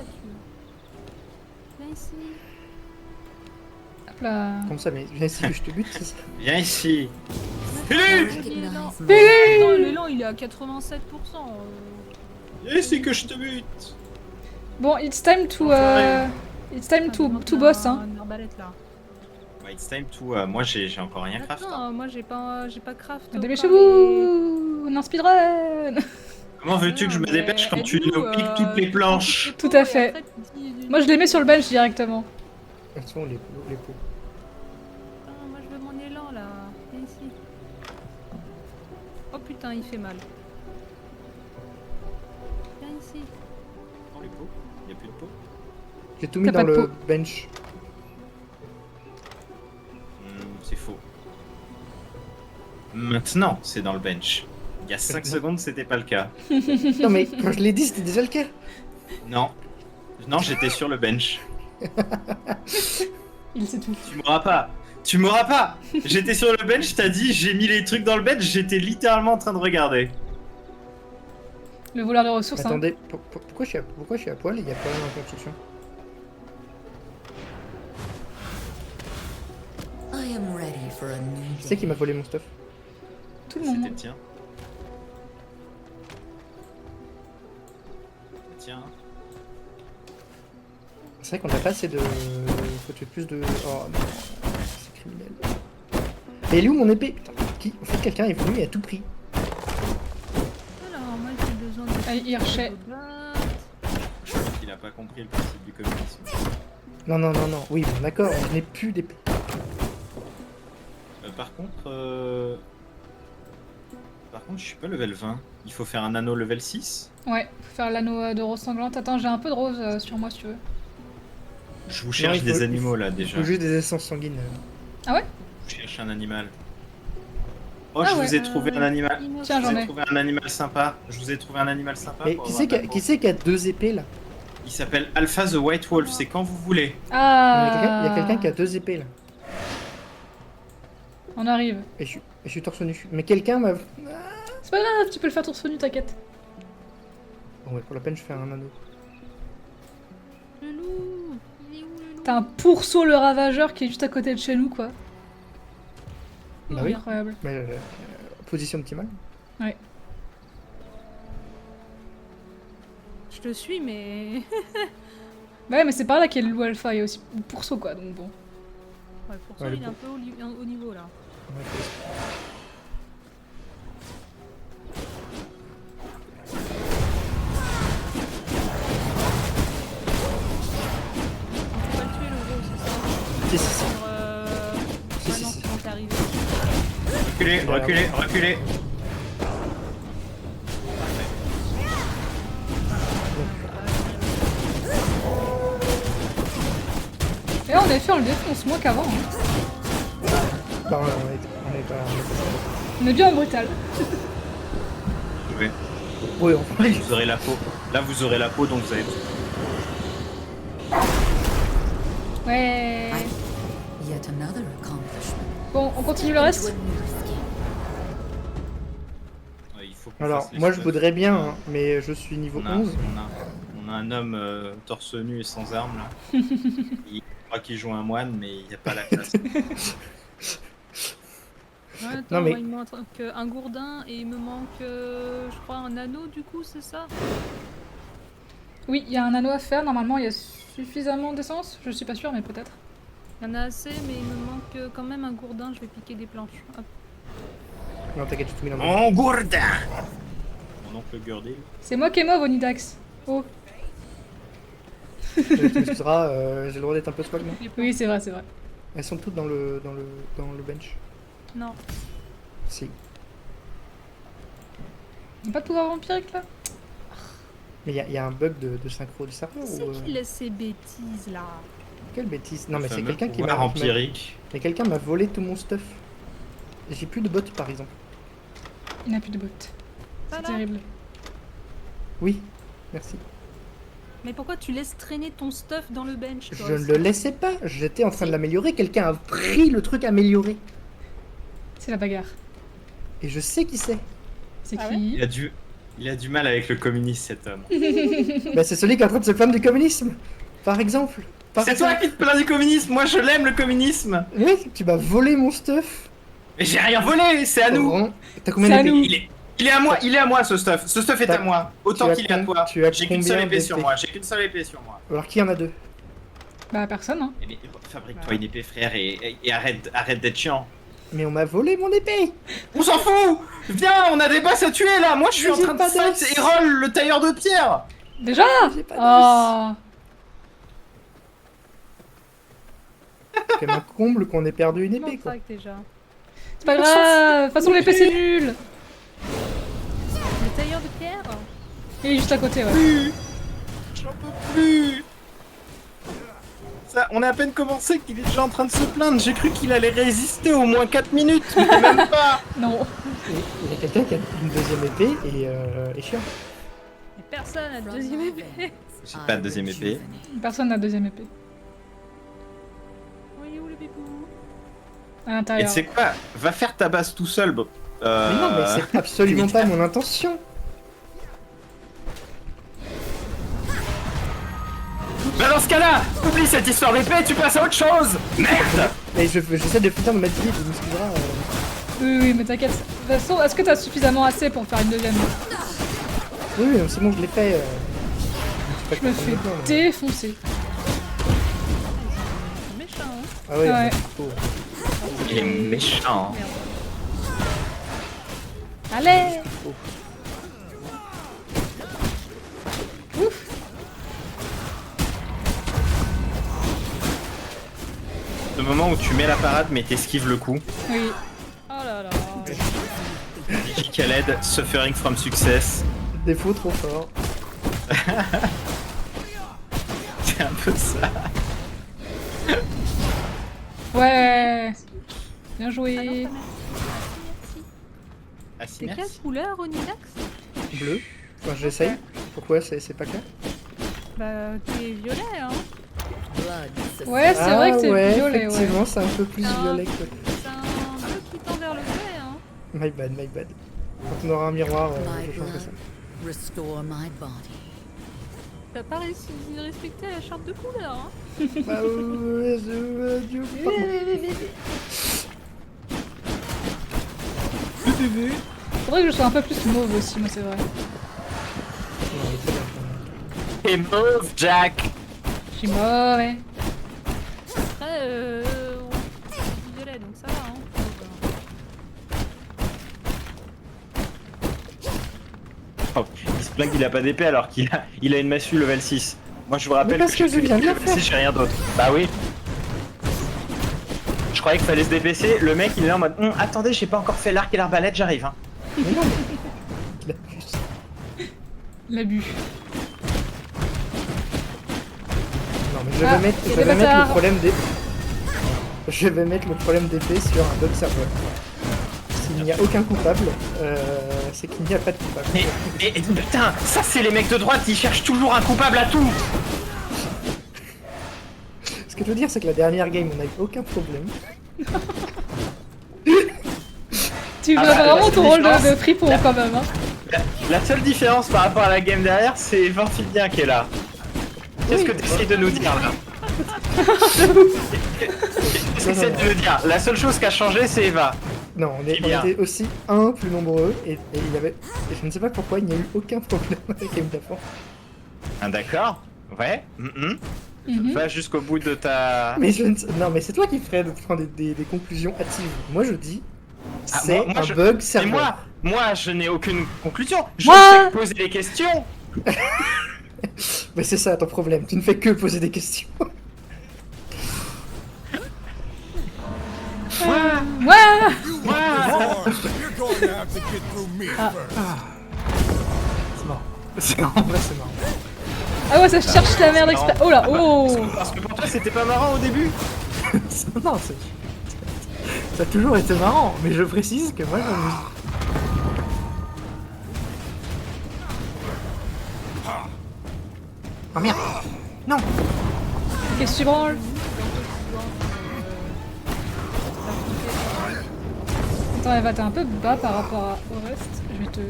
viens ici. Hop là. Comment ça? Mais viens ici que je te bute, c'est ça? Viens ici! Recognize Non. my Non, l'élan il est à 87%. Viens ici que je te bute! Bon, it's time to boss hein. Une arbalète là. Bah, it's time to. Moi, j'ai encore rien craft. hein. Attends, moi j'ai pas craft. au Dépêchez-vous. On en speedrun. Comment veux-tu que je me dépêche quand tu nous piques toutes les planches? Tout à fait. Moi je les mets sur le bench directement. Elles sont les pots. Moi je veux mon élan là. Viens ici. Oh putain, il fait mal. Viens ici. Prends les pots. Il a plus de pots. J'ai tout mis T'as dans pas de le pot. bench. C'est faux. Maintenant, c'est dans le bench. Il y a 5 secondes, c'était pas le cas. Non mais quand je l'ai dit, c'était déjà le cas. Non. Non, j'étais sur le bench. Il sait tout. Tu m'auras pas. Tu m'auras pas. J'étais sur le bench, t'as dit, j'ai mis les trucs dans le bench, j'étais littéralement en train de regarder. Le voleur de ressources hein. Attendez, pourquoi je suis à poil et il y a pas rien en construction? I am ready for a new Qui c'est qui day. m'a volé mon stuff? Tout le C'était monde. le tien. Tiens. C'est vrai qu'on n'a pas assez de... Faut tuer plus de... Oh non, c'est criminel. Mais elle est où mon épée? Putain, en fait, quelqu'un est venu et a tout pris. Alors, moi j'ai besoin de. Ah, Hirschet. Je crois qu'il a pas compris le principe du communisme. Non, oui, bon, d'accord, je n'ai plus d'épée. Par contre, je suis pas level 20. Il faut faire un anneau level 6. Ouais, faut faire l'anneau de rose sanglante. Attends, j'ai un peu de rose sur moi si tu veux. Je vous cherche il faut- des il animaux faut- là Il déjà. faut juste des essences sanguines. Je cherche un animal. Oh, Ah je ouais, vous ai trouvé un animal. Tiens, Je j'en vous ai ai. trouvé un animal sympa. Je vous ai trouvé un animal sympa. Mais pour qui avoir c'est de la peau. qui a 2 épées là? Il s'appelle Alpha the White Wolf. C'est quand vous voulez. Ah. Il y a quelqu'un qui a 2 épées là. On arrive. Et je suis torse nu. Mais quelqu'un m'a... C'est pas grave, tu peux le faire torse nu, t'inquiète. Bon ouais, pour la peine je fais un anneau. Le loup. Il est où le loup? T'as un pourceau le ravageur qui est juste à côté de chez nous quoi. Bah oui. Incroyable. Mais, position optimale. Je te suis, mais. Bah ouais, mais c'est par là qu'il y a le loup alpha, il y a aussi le pourceau quoi, donc bon. Ouais, pour ça, Ouais, le il est un peu au niveau là. Ouais, On peut pas le tuer le gros, c'est ça Si, si, si. Si, Ah si, non, si. c'est bon, t'es arrivé. Reculez, reculez, reculez. Et là, en effet, on le défonce moins qu'avant. Hein. Bah, on est pas. On est bien en brutal. Oui. Oui, enfin. Vous aurez la peau. Là, vous aurez la peau, donc vous avez. Ouais. Yet another accomplishment. Bon, on continue le reste. To a new skill. Il faut qu'on Alors, fasse les moi je stuff. voudrais bien, hein, mais je suis niveau On a, 11. on a un homme torse nu et sans armes là. Il croit qu'il joue un moine, mais il n'y a pas la classe. Ouais, attends, Non, mais- moi, il me manque un gourdin et il me manque, je crois, un anneau du coup, c'est ça? Oui, il y a un anneau à faire. Normalement, il y a suffisamment d'essence. Je suis pas sûre, mais peut-être. Il y en a assez, mais il me manque quand même un gourdin. Je vais piquer des planches. Hop. Non, t'inquiète, je te mets dans le. Mon gourdin. Mon oncle Gurdil. C'est moi qui est mauve, Onidax. Oh. Tu m'excuseras, j'ai le droit d'être un peu swag, non? Oui, c'est vrai, c'est vrai. Elles sont toutes dans le bench. Non. Si. Il n'y a pas de pouvoir vampirique là? Mais il y a un bug de synchro du serveur C'est ou. qui laisse ces bêtises là? Quelle bêtise. Non, mais c'est Fameux quelqu'un qui pouvoir m'a. empirique. Mais quelqu'un m'a volé tout mon stuff. Et j'ai plus de bottes par exemple. Il n'a plus de bottes. C'est Voilà. terrible. Oui, merci. Mais pourquoi tu laisses traîner ton stuff dans le bench toi Je ne aussi le laissais pas, j'étais en train de l'améliorer. Quelqu'un a pris le truc amélioré. C'est la bagarre. Et je sais qui c'est. C'est Ah qui? Il a du mal avec le communisme, cet homme. Bah, c'est celui qui est en train de se plaindre du communisme. Par exemple. C'est toi qui te plains du communisme. Moi, je l'aime le communisme. Oui, tu m'as volé mon stuff. Mais j'ai rien volé. C'est à nous. Laurent, t'as combien C'est à d'épées? nous. Il est à moi. Il est à moi ce stuff. Ce stuff est à T'as- moi. Autant tu as qu'il est à com- toi. tu as J'ai qu'une seule combien épée sur d'épées moi. J'ai qu'une seule épée sur moi. Alors qui en a deux? Bah, personne, hein. Eh bien, fabrique-toi une épée, frère, et arrête d'être chiant. Mais on m'a volé mon épée. On s'en fout. Viens, on a des boss à tuer là. Moi, je suis Mais en j'ai train de pas fight d'os. Erol, le tailleur de pierre. Déjà? J'ai pas Oh. Quel un comble qu'on ait perdu une Comment épée quoi. traque déjà? C'est pas grave. De toute façon, l'épée c'est nul. Le tailleur de pierre? Il est juste à côté, ouais. J'en peux plus. Ça, on a à peine commencé qu'il est déjà en train de se plaindre. J'ai cru qu'il allait résister au moins 4 minutes, mais même pas. Non. Et il y a quelqu'un qui a une deuxième épée et chiant. Mais personne n'a de From deuxième my épée. veins, J'ai I pas de deuxième épée. rejuvenate. Personne n'a de deuxième épée. Oui, où le bébou? À Et l'intérieur. tu sais quoi? Va faire ta base tout seul, Bob. Mais non, mais c'est absolument pas mon intention. Bah dans ce cas-là, oublie cette histoire d'épée, tu passes à autre chose. Merde. Mais j'essaie de finir de mettre vite, tu m'excuseras. Oui, oui, mais t'inquiète. De toute façon, est-ce que t'as suffisamment assez pour faire une deuxième? Oui, oui, c'est bon, je l'ai fait. Je me fais défoncer. C'est méchant, hein? Ah ouais, Ouais. oh. Il est méchant. Merde. Allez. Oh. Ouf. Le moment où tu mets la parade mais t'esquives le coup. Oui. Oh là là. Khaled, suffering from success. Défaut trop fort. C'est un peu ça. Ouais. Bien Ah non, joué. pas mal. Ah si, C'est quelle merci. couleur, Onidax? Bleu. Enfin, j'essaye. Pourquoi c'est pas clair? Bah, t'es violet, hein? Blood Ouais, c'est vrai que c'est ouais, violet, ouais. effectivement, c'est un peu plus Ah. violet que... C'est un bleu qui tend vers le violet, hein? My bad, my bad. Quand on aura un miroir, My je changerai blood, ça. restore my body. T'as pas réussi à respecter la charte de couleur, hein? Bah, pardon. Faudrait que je sois un peu plus mauve aussi, moi c'est vrai. Non, il est très bien, quand même. Et mauve, Jack. Je suis mauvais. Après, on est violet, donc ça va, hein. Oh, il se plaint qu'il a pas d'épée alors qu'il a une massue level 6. Moi je vous rappelle Mais parce que je viens de la level faire. 6, j'ai rien d'autre. Bah oui. Je croyais qu'il fallait se dépêcher. Le mec il est là en mode attendez, j'ai pas encore fait l'arc et l'arbalète, j'arrive. Hein. Mais non, mais... L'abus. Non, mais je vais Ah, mettre, il y a je vais des mettre le bâtards. problème des... Je vais mettre le problème d'épée sur un bug serveur. S'il n'y a aucun coupable, c'est qu'il n'y a pas de coupable. Et putain, ça c'est les mecs de droite qui cherchent toujours un coupable à tout. Ce que je veux dire, c'est que la dernière game, on n'a eu aucun problème. Tu Ah veux bah, vraiment la ton rôle différence- de fripon quand même, hein. La seule différence par rapport à la game derrière, c'est Ventilien qui est là. Qu'est-ce que tu essayes de nous dire là? Qu'est-ce que tu essaies de nous dire? La seule chose qui a changé, c'est Eva. Non, on Bien. était aussi un plus nombreux et il y avait... Et je ne sais pas pourquoi il n'y a eu aucun problème avec game d'avant. Ah, d'accord. Ouais. Mhm. Va jusqu'au bout de ta... Mais je ne sais- Non, mais c'est toi qui ferais de prendre des conclusions hâtives. Moi je dis, Ah, c'est moi, un je- bug Mais serveur. moi, je n'ai aucune conclusion. Je Moi ne fais que poser des questions. Mais c'est ça ton problème, tu ne fais que poser des questions. Ouais. You're going to have to get through me first. C'est marrant. C'est en vrai c'est marrant. Ah ouais, ça cherche la merde expert. Oh là, oh. Parce que pour toi, c'était pas marrant au début. Non, ça a toujours été marrant, mais je précise que moi j'amuse. Oh merde. Non. Qu'est-ce que tu branles? Attends, Eva, t'es un peu bas par rapport au reste. Je vais te...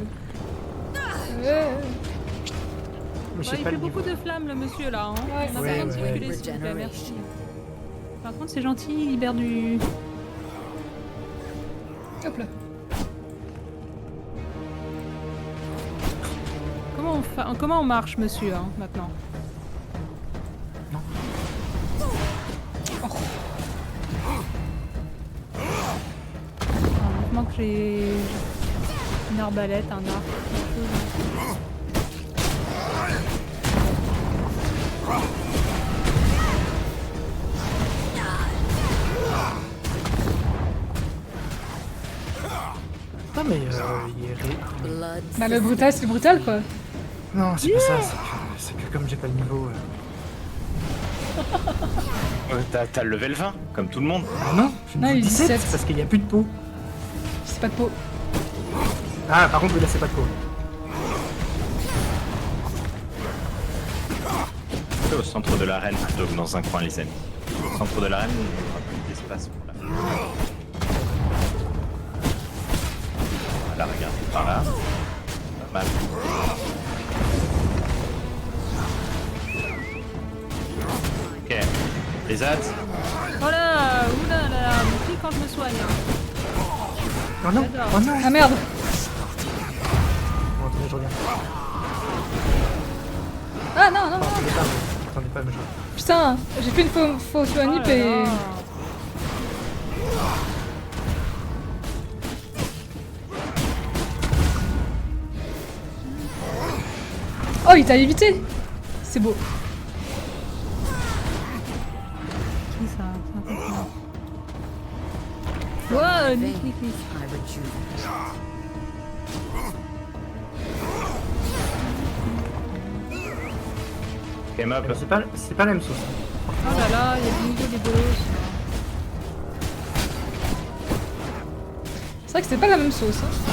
Mais je Ouais, sais il pas fait le niveau. beaucoup de flammes, le monsieur là. Hein. Ouais, On a ouais, besoin de ouais. circuler, s'il vous plaît, merci. Par contre, c'est gentil, il libère du. Hop là. Comment on marche, monsieur, hein, maintenant? Heureusement que j'ai une arbalète, un arc, quelque chose. Non mais il est Blood Bah le brutal, c'est le brutal quoi. Non, c'est pas ça, c'est que comme j'ai pas le niveau... T'as le level 20, comme tout le monde. Ah non, je Non, ne il est 17 17. parce qu'il n'y a plus de peau. C'est pas de peau. Ah par contre là c'est pas de peau. Au centre de l'arène plutôt que dans un coin, les amis. Au centre de l'arène, on aura plus d'espace pour la. Voilà, regardez par là. Pas mal. Ok. Les ads. Oh là, oula là, mon prix quand je me soigne. Oh non, J'adore. oh non. Ah merde. Bon attendez, je reviens. Ah non, non, non. Attendez pas, mais je reviens. Putain, j'ai fait une fausse Oh manip là et... là. Oh, il t'a évité. C'est beau. Qui ça? C'est un peu ça. Wow, nique, nique, nique. I rejuvenate. Ok, mob. C'est pas la même sauce. Oh là là, il y a du niveau des bolos. C'est vrai que c'était pas la même sauce. Hein.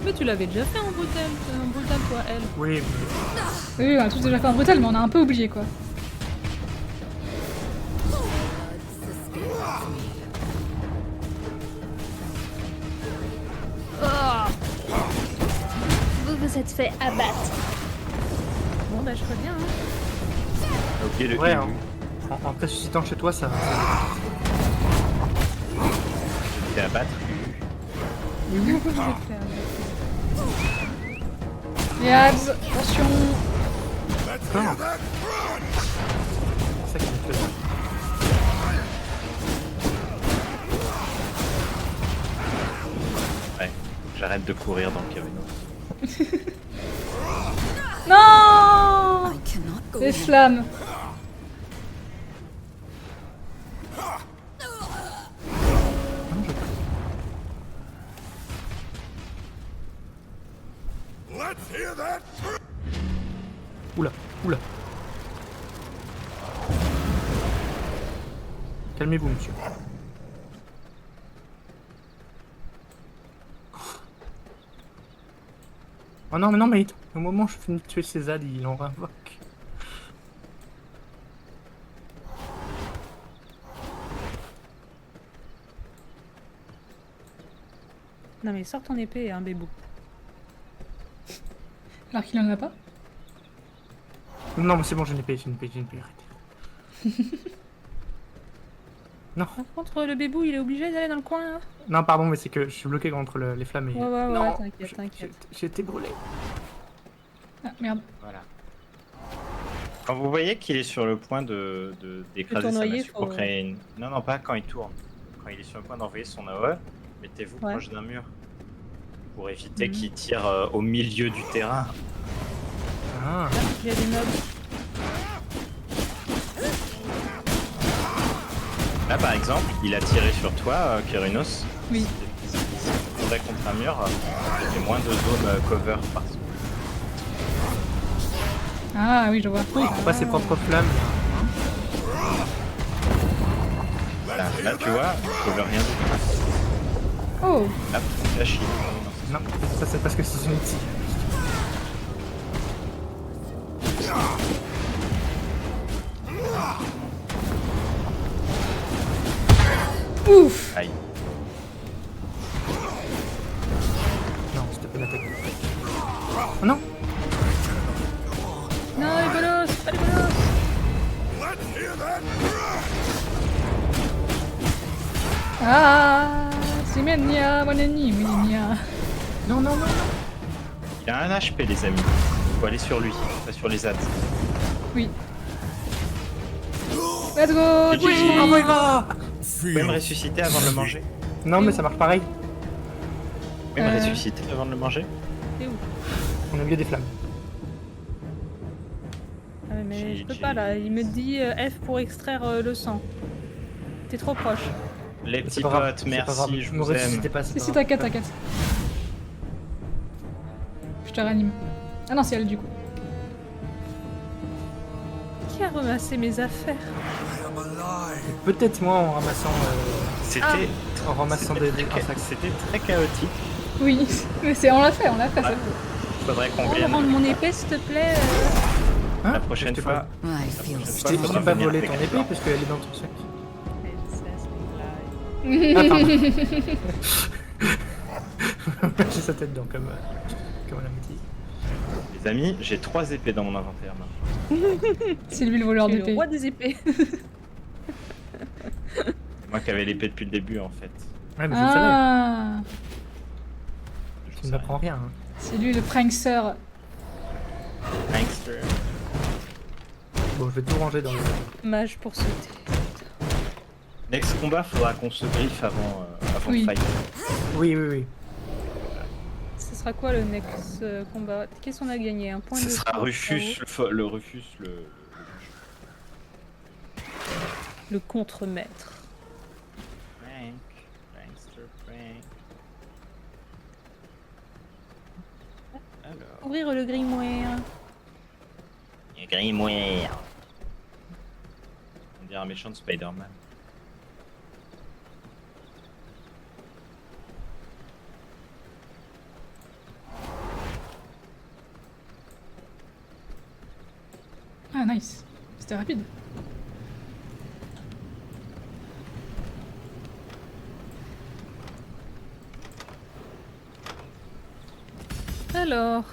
Mais tu l'avais déjà fait en brutal toi, elle. Oui, mais... Oui, on a tous déjà fait un brutal, mais on a un peu oublié quoi. Vous vous êtes fait abattre. Bon bah je reviens. Hein. Ok, le Ouais, hein. En ressuscitant chez toi, ça... été abattu. Vous êtes faire. Les Habs, attention. Let's hear that C'est ça qui me fait mal. Ouais, j'arrête de courir dans le Kerinos. Non. I cannot go Les on. flammes. Let's hear that Oula, oula. Calmez-vous, monsieur. Oh non, mais non, mais au moment où je finis de tuer César, il en réinvoque. Non mais sors ton épée, hein, bébou. Alors qu'il en a pas. Non, mais c'est bon, j'ai une épée, arrêtez. Non, Par contre, le bébou, il est obligé d'aller dans le coin, là. non, pardon, mais c'est que je suis bloqué contre les flammes et... Ouais, ouais, Non, ouais, t'inquiète, t'inquiète. J'ai été brûlé. Ah merde. Voilà. Quand vous voyez qu'il est sur le point d'écraser sa tournoyer, massue pour faut- créer une... Non, non, pas quand il tourne. Quand il est sur le point d'envoyer son AOE, mettez-vous Ouais. proche d'un mur. Pour éviter Mhm. qu'il tire au milieu du terrain. Ah, Il y a des mobs. Là, par exemple, il a tiré sur toi, Kerinos. Oui. Si tu tombais contre un mur, il y avait moins de zones cover par seconde. Ah oui, je vois. oui, il prend pas ses propres flammes. Là, tu vois, il cover rien du tout. Oh. Là, on lâche. Non, ça c'est parce que c'est une outil. Ouf. Aïe. Non, c'était pas l'attaque. Oh non. Non, les bolos, pas les bolos. Let's hear that Ah. Simenia, mon ennemi, Minia. Non, non, non, non. Il a un HP, les amis. Faut aller sur lui, pas sur les ads. Oui. Let's go. Oui, GG. Bravo, Eva. Vous pouvez me ressusciter avant de le manger? Non, mais ça marche pareil. Vous pouvez me ressusciter avant de le manger? T'es où? On a au milieu des flammes. Ah mais je peux GG. pas là, il me dit F pour extraire le sang. T'es trop proche. Les C'est petits pas grave, potes, c'est pas grave. merci, je Me vous aime. ressuscitez pas, c'est Si, pas si, grave. t'inquiète, t'inquiète. Je te réanime. Ah non, c'est elle du coup. Qui a ramassé mes affaires? I am alive. Peut-être moi en ramassant, C'était en ramassant c'était des très, insectes. c'était très chaotique. Oui, mais c'est on l'a fait, ça. Faudrait qu'on Oh, vienne rendre mon épée s'il te plaît. Hein la prochaine Je t'ai fois. I feel Je so t'ai faudra pas venir volé avec ton un épée plan. parce qu'elle est dans ton sac. C'est une blague. Ah, pardon. J'ai sa tête dedans comme un petit. Les amis, j'ai 3 épées dans mon inventaire maintenant. C'est lui le voleur Tu es le d'épée. roi des épées. C'est moi qui avais l'épée depuis le début en fait. Ouais, mais je le savais. Ah, Je Tu sais n'apprends rien. Hein. c'est lui le prankster. rien. Prankster. Bon, je vais tout ranger dans le. Mage pour sauter. Next combat, faudra qu'on se griffe avant Oui. de fight. Oui, oui, oui. Ce sera quoi le next combat? Qu'est-ce qu'on a gagné? Un point Ce de sera force, Rufus, le Rufus, le contre-maître. Prank. Prankster, prank. Alors. Ouvrir le grimoire. Grimoire. On dirait un méchant de Spider-Man. Ah, nice. C'était rapide. Alors,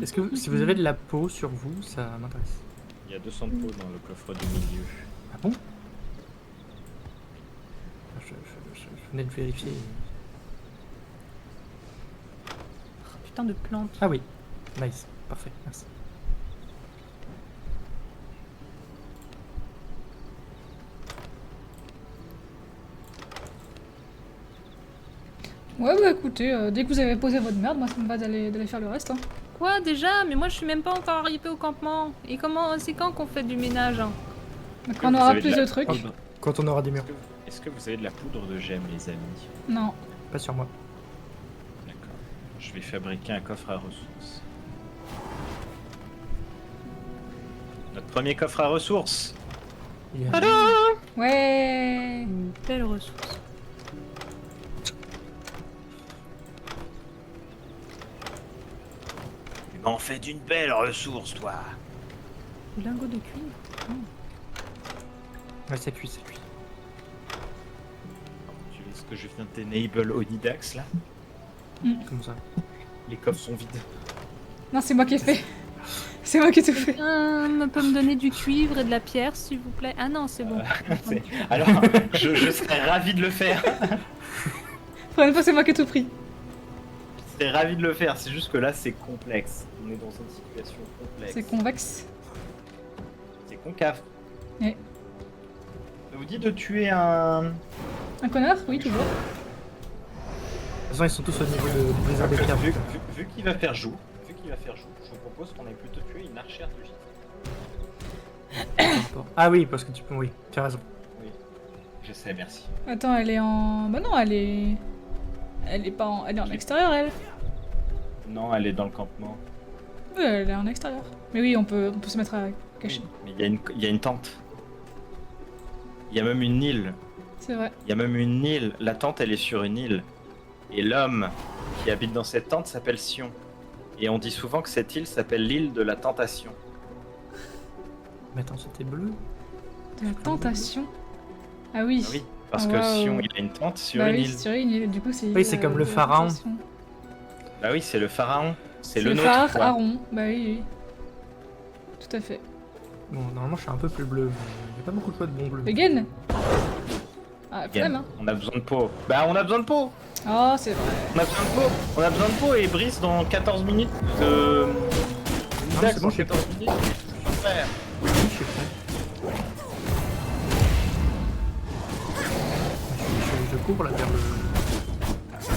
Est-ce que si vous avez de la peau sur vous, ça m'intéresse. Il y a 200 de peau dans le coffre du milieu. Ah bon je venais de vérifier. Putain de plante. Ah oui, nice, parfait, merci. Ouais, bah écoutez, dès que vous avez posé votre merde, moi ça me va d'aller faire le reste. Hein. Quoi déjà? Mais moi je suis même pas encore arrivée au campement. Et comment c'est quand qu'on fait du ménage hein? Donc que on vous aura avez de plus la de trucs. poudre Quand on aura des murs. Est-ce que vous avez de la poudre de gemmes, les amis? Non. Pas sur moi. D'accord. Je vais fabriquer un coffre à ressources. Notre premier coffre à ressources. Il y a- Ouais. Une belle ressource. Tu m'en fais d'une belle ressource, toi. Du lingot de cuivre. Ouais, c'est cuit, c'est cuit. Tu vois ce que je viens de t'enable Onidax là? Comme ça. Les coffres sont vides. Non, c'est moi qui ai fait. C'est moi qui ai tout fait. Peut me donner du cuivre et de la pierre s'il vous plaît? Ah non, c'est bon. Alors, je serais ravi de le faire. Première fois, c'est moi qui ai tout pris. Je serais ravi de le faire, c'est juste que là c'est complexe. On est dans une situation complexe. C'est convexe. C'est concave. Ouais. Ça vous dit de tuer un... Un connard? Oui, toujours. De toute façon, ils sont tous au niveau de blizzard des pierres. Vu qu'il va faire jour, je vous propose qu'on aille plutôt tuer une archère de gîte. Ah oui, parce que tu peux. Oui, tu as raison. Oui, je sais, merci. Attends, elle est en... Bah non, elle est... Elle est pas en... Elle est en extérieur, elle. Non, elle est dans le campement. Ouais, elle est en extérieur. Mais oui, on peut se mettre à cacher. Mais il y a une tente. Il y a même une île. C'est vrai. Il y a même une île. La tente, elle est sur une île. Et l'homme qui habite dans cette tente s'appelle Sion. Et on dit souvent que cette île s'appelle l'île de la tentation. Mais attends, c'était bleu. De la tentation. Ah oui. Ah oui, parce Ah, que waouh. Sion, il a une tente sur Bah une oui, île. sur une île. Du coup, c'est... Oui, c'est comme le de la pharaon. tentation. Bah oui, c'est le pharaon. C'est C'est le le nôtre, quoi. pharaon. Bah oui, oui. Tout à fait. Bon, normalement, je suis un peu plus bleu. Mais il n'y a pas beaucoup de choix de bon bleu. Again. Ah, Again. flemme, hein. On a besoin de peau. Bah on a besoin de peau. Oh, c'est vrai. On a besoin de peau. On a besoin de peau et Brice dans 14 minutes de... Non, c'est bon, je suis 14 minutes. Super. Oui, je suis prêt. Je cours là vers le. Je sais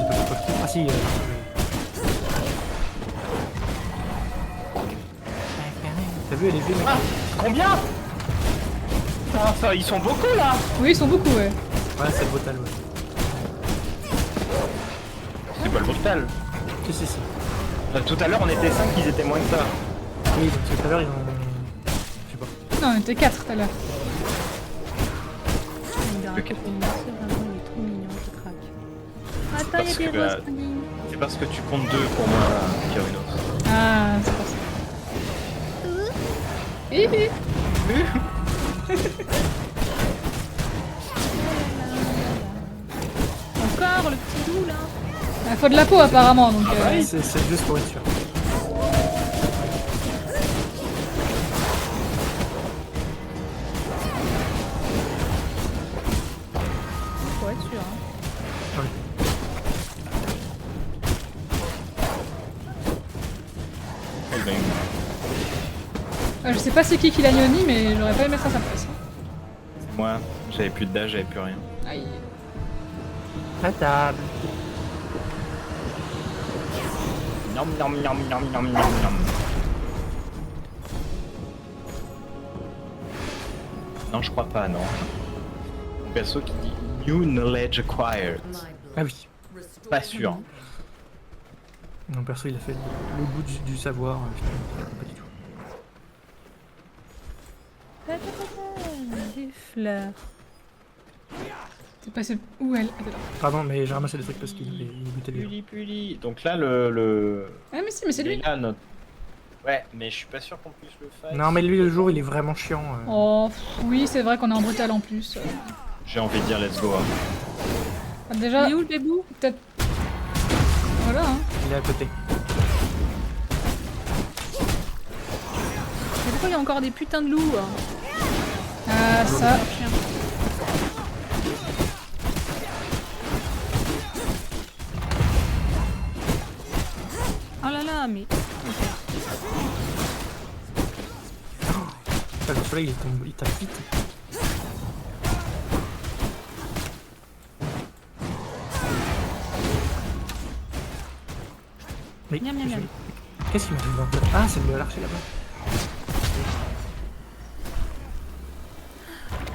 pas pourquoi je cours. Ah si. T'as vu, elle est vue, mec. Ah, combien? Ah, ça, ils sont beaucoup là. Oui, ils sont beaucoup, ouais. Ouais, c'est brutal, ouais. C'est pas le brutal. Si, si, si. Tout à l'heure on était 5, ils étaient moins que ça. Oui, donc tout à l'heure, ils ont. Je sais pas. Non, on était 4 tout à l'heure. Vraiment, il est trop mignon, ce crack. Attends, il y a Parce des que, roses Fanny. C'est parce que tu comptes 2 pour moi, Kyrinos. Ah, c'est pour ça. Hihi. Encore le petit loup là. Il faut de la peau apparemment, donc... C'est juste pour être sûr. Faut être sûr. Hein. Ouais. Eh ben, Je sais pas c'est qui l'a Yoni, mais j'aurais pas aimé mettre à sa place. Hein. moi, j'avais plus de dash, j'avais plus rien. Aïe. La table. Nom nom nom nom nom nom nom. Non, je crois pas, non. Un perso qui dit New Knowledge Acquired. Ah oui. Pas sûr. Non, perso, il a fait le goût du savoir. Pas du tout. Des fleurs. C'est passé où elle? Attends. Pardon, mais j'ai ramassé des trucs parce qu'il butait des gens. Puli puli. Donc là, le... Ah mais si, mais c'est il est lui. là, notre... Ouais, mais je suis pas sûr qu'on puisse le faire. Non, mais lui, le jour, il est vraiment chiant. Oh, pff, oui, c'est vrai qu'on est en brutal en plus. J'ai envie de dire let's go. Hein. Ah, déjà, Il est où le bébou? peut-être... Voilà, hein. Il est à côté. Mais pourquoi il y a encore des putains de loups hein? Ah, ça... Ah, mais. Ah, le soleil il tombe, il tape vite. Mais Miam, miam, miam. qu'est-ce qu'il m'arrive dans le... Ah, c'est l'archer là-bas.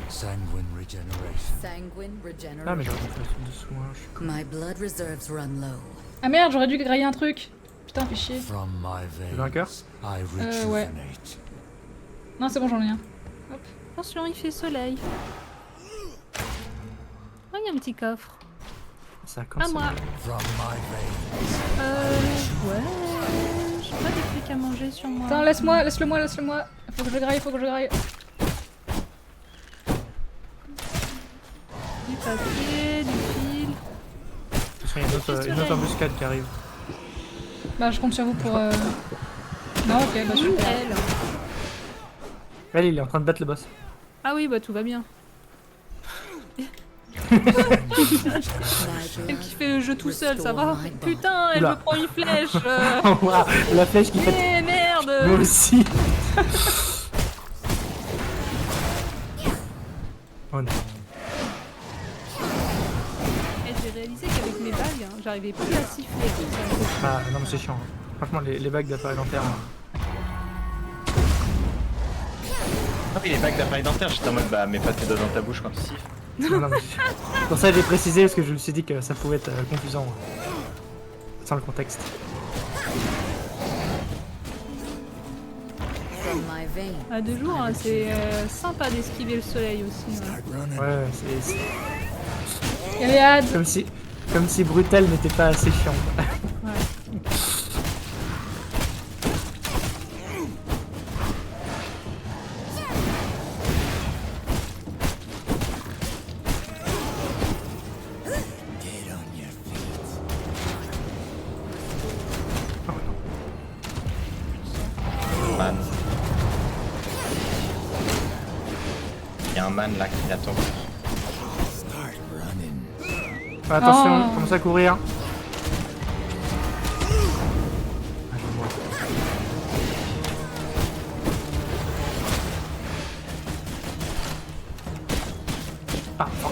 Sanguine regeneration. Sanguine Ah, mais regeneration. j'aurais dû faire de soin. Je suis con. My blood reserves run low. Ah merde, j'aurais dû grailler un truc. Putain, fais chier. From my Le vainqueur veins, I ouais. rejuvenate. Non, c'est bon, j'en ai un. Attention, il fait soleil. Oh, il y a un petit coffre. Ça a quand À ça. moi. From my veins. Ouais. J'ai pas des trucs à manger sur moi. Attends, laisse-le moi. Faut que je graille. Du papier, du fil. De toute façon, il y a une autre embuscade qui arrive. Bah, je compte sur vous pour. Non, ok, bah super. Elle. Elle, il est en train de battre le boss. Ah oui, bah tout va bien. My Elle blood qui fait le jeu tout seul, ça va? Restore my bond. Putain, elle Oula. me prend une flèche. Waouh, la flèche qui fait... Eh Moi merde. aussi. Oh non. Et j'ai réalisé qu'avec mes bagues, hein, j'arrivais plus à siffler. Ah non mais c'est chiant. Franchement les bagues d'appareil dentaire. Ah oui, les bagues d'appareil dentaire, j'étais en mode bah mets pas tes doigts dans ta bouche quand tu siffles. Non, mais... Pour ça j'ai précisé parce que je me suis dit que ça pouvait être confusant. Sans le contexte. From my veins. À deux jours, hein, c'est sympa d'esquiver le soleil aussi. Ouais. Start running. Ouais, c'est Iliad. comme si Brutal n'était pas assez chiant. Get on your feet. Man. Il y a un man là qui attend. Start running. Attention, Oh. commence à courir. Ah, je vois. Ah, oh.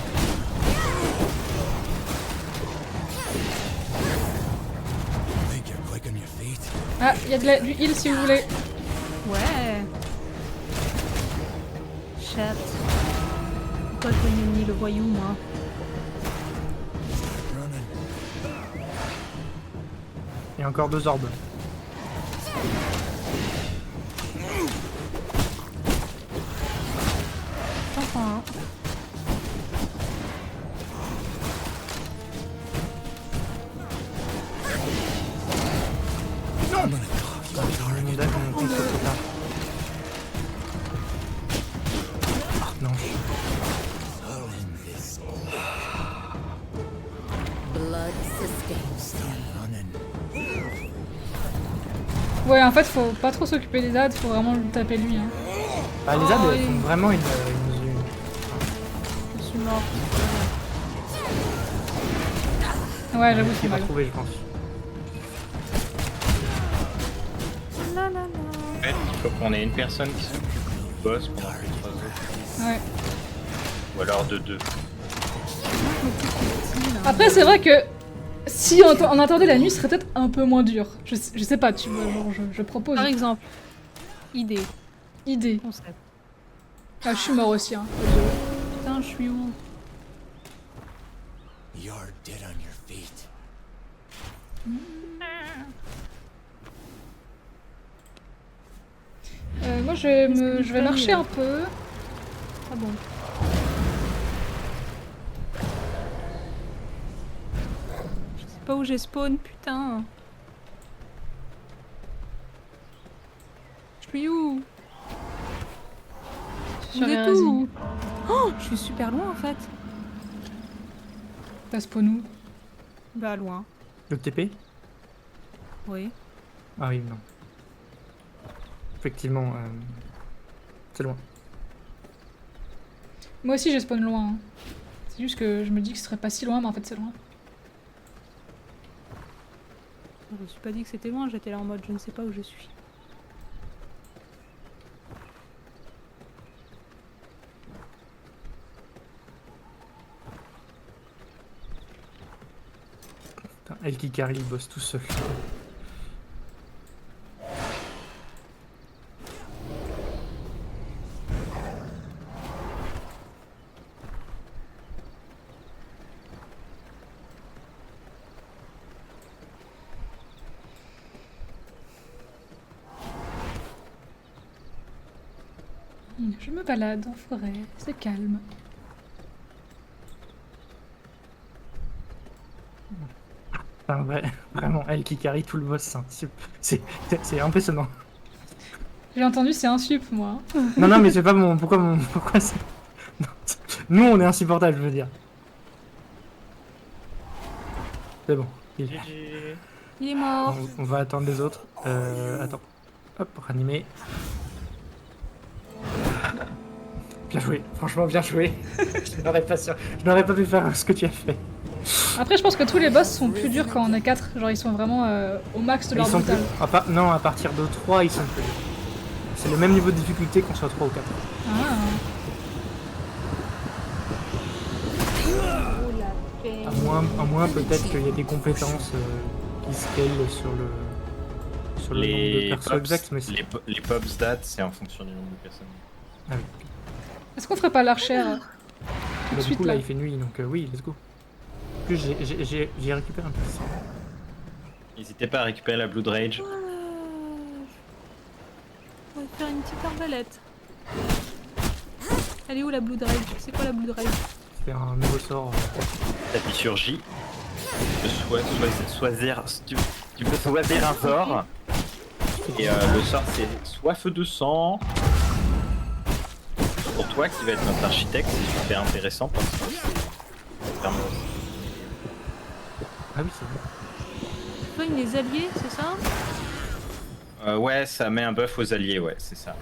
Think you're quick on your feet? Ah, il y a du heal si vous voulez. Ouais. Chat. Pourquoi je voyais ni le voyou, moi? Start running. Il y a encore 2 orbes. Enfin, I'm gonna cough your target. Là, on compte trop tard. Ah non. All in this. Blood sustains. Start running. Ouais, en fait, faut pas trop s'occuper des ZAD, faut vraiment le taper lui. Hein. Bah, les ZAD Oh, elles il- font vraiment une... je suis morte. Ouais, j'avoue, c'est qui va mal. trouver je pense. La la la. En fait, il faut qu'on ait une personne qui s'occupe du boss pendant que les 3 autres. Ouais. Ou alors de 2. Après, c'est vrai que si on attendait la nuit, ce serait peut-être un peu moins dur. Je sais pas, tu vois, genre, je propose. Par exemple, idée, Idée. concept. Ah, je suis mort aussi, hein. Putain, je suis où? You're dead on your feet. Moi, je vais marcher un peu. Ah bon. Je sais pas où j'ai spawn, putain. Je suis où? Sur Vous les êtes résines. où? Oh, je suis super loin en fait. T'as spawn où? Bah loin, Le TP? oui. Ah oui, non. Effectivement, c'est loin. Moi aussi, j'ai spawn loin. Hein. C'est juste que je me dis que ce serait pas si loin, mais en fait, c'est loin. Je me suis pas dit que c'était loin, j'étais là en mode je ne sais pas où je suis. Putain, El Kikari, il bosse tout seul. Je me balade en forêt, c'est calme. Enfin, vraiment, El Kikari, tout le boss, hein, c'est impressionnant. J'ai entendu c'est un sup moi. Non, non, mais c'est pas mon. Pourquoi c'est. Non, nous, on est insupportable, je veux dire. C'est bon. Il est mort. On va attendre les autres. Attends. Hop, ranimer. Bien joué, franchement bien joué. Je n'aurais pas pu faire ce que tu as fait. Après je pense que tous les boss sont plus durs quand on est 4, genre ils sont vraiment au max de Ils leur sont brutal. plus... Non, à partir de 3, ils sont plus. C'est le même niveau de difficulté qu'on soit 3 ou 4. Ah. Oh la paix. À moins peut-être qu'il y a des compétences qui scalent sur le nombre de persos exact, mais c'est... les pop stats, c'est en fonction du nombre de personnes. Ah oui. Est-ce qu'on ferait pas l'archère tout Bah, de du suite coup là là il fait nuit, donc oui, let's go. En plus j'ai récupéré un peu de sang. N'hésitez pas à récupérer la Blood Rage. On va faire une petite arbalète. Elle est où la Blood Rage? C'est quoi la Blood Rage? C'est un nouveau sort. T'appuies sur J. Tu peux tu peux choisir un sort. Et le sort c'est soit feu de sang. Pour toi qui va être notre architecte, c'est super intéressant parce que ça permet aussi. Ah oui, c'est vrai. Soigne les alliés, c'est ça? Ouais, ça met un buff aux alliés, ouais, c'est ça.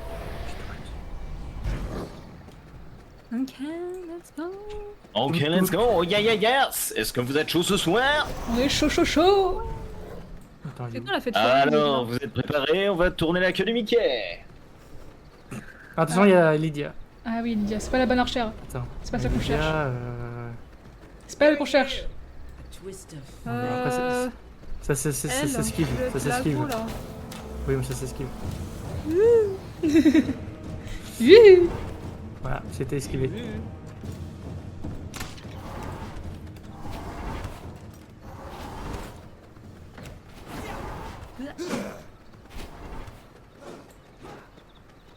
Ok, let's go. Ok, let's go. Oh, yeah, yeah, yes. Est-ce que vous êtes chaud ce soir? On est chaud chaud chaud. Attends, il est C'est où quoi la fête Alors, vous êtes préparés? On va tourner la queue du Mickey. Attention, il y a Lydia. Ah oui Lydia, c'est pas la bonne archère. Attends. C'est pas ça qu'on Lydia, cherche. C'est pas elle qu'on cherche. Twist of Après, ça s'esquive. Ça s'esquive. Oui, mais ça s'esquive. Oui. Voilà, c'était esquivé.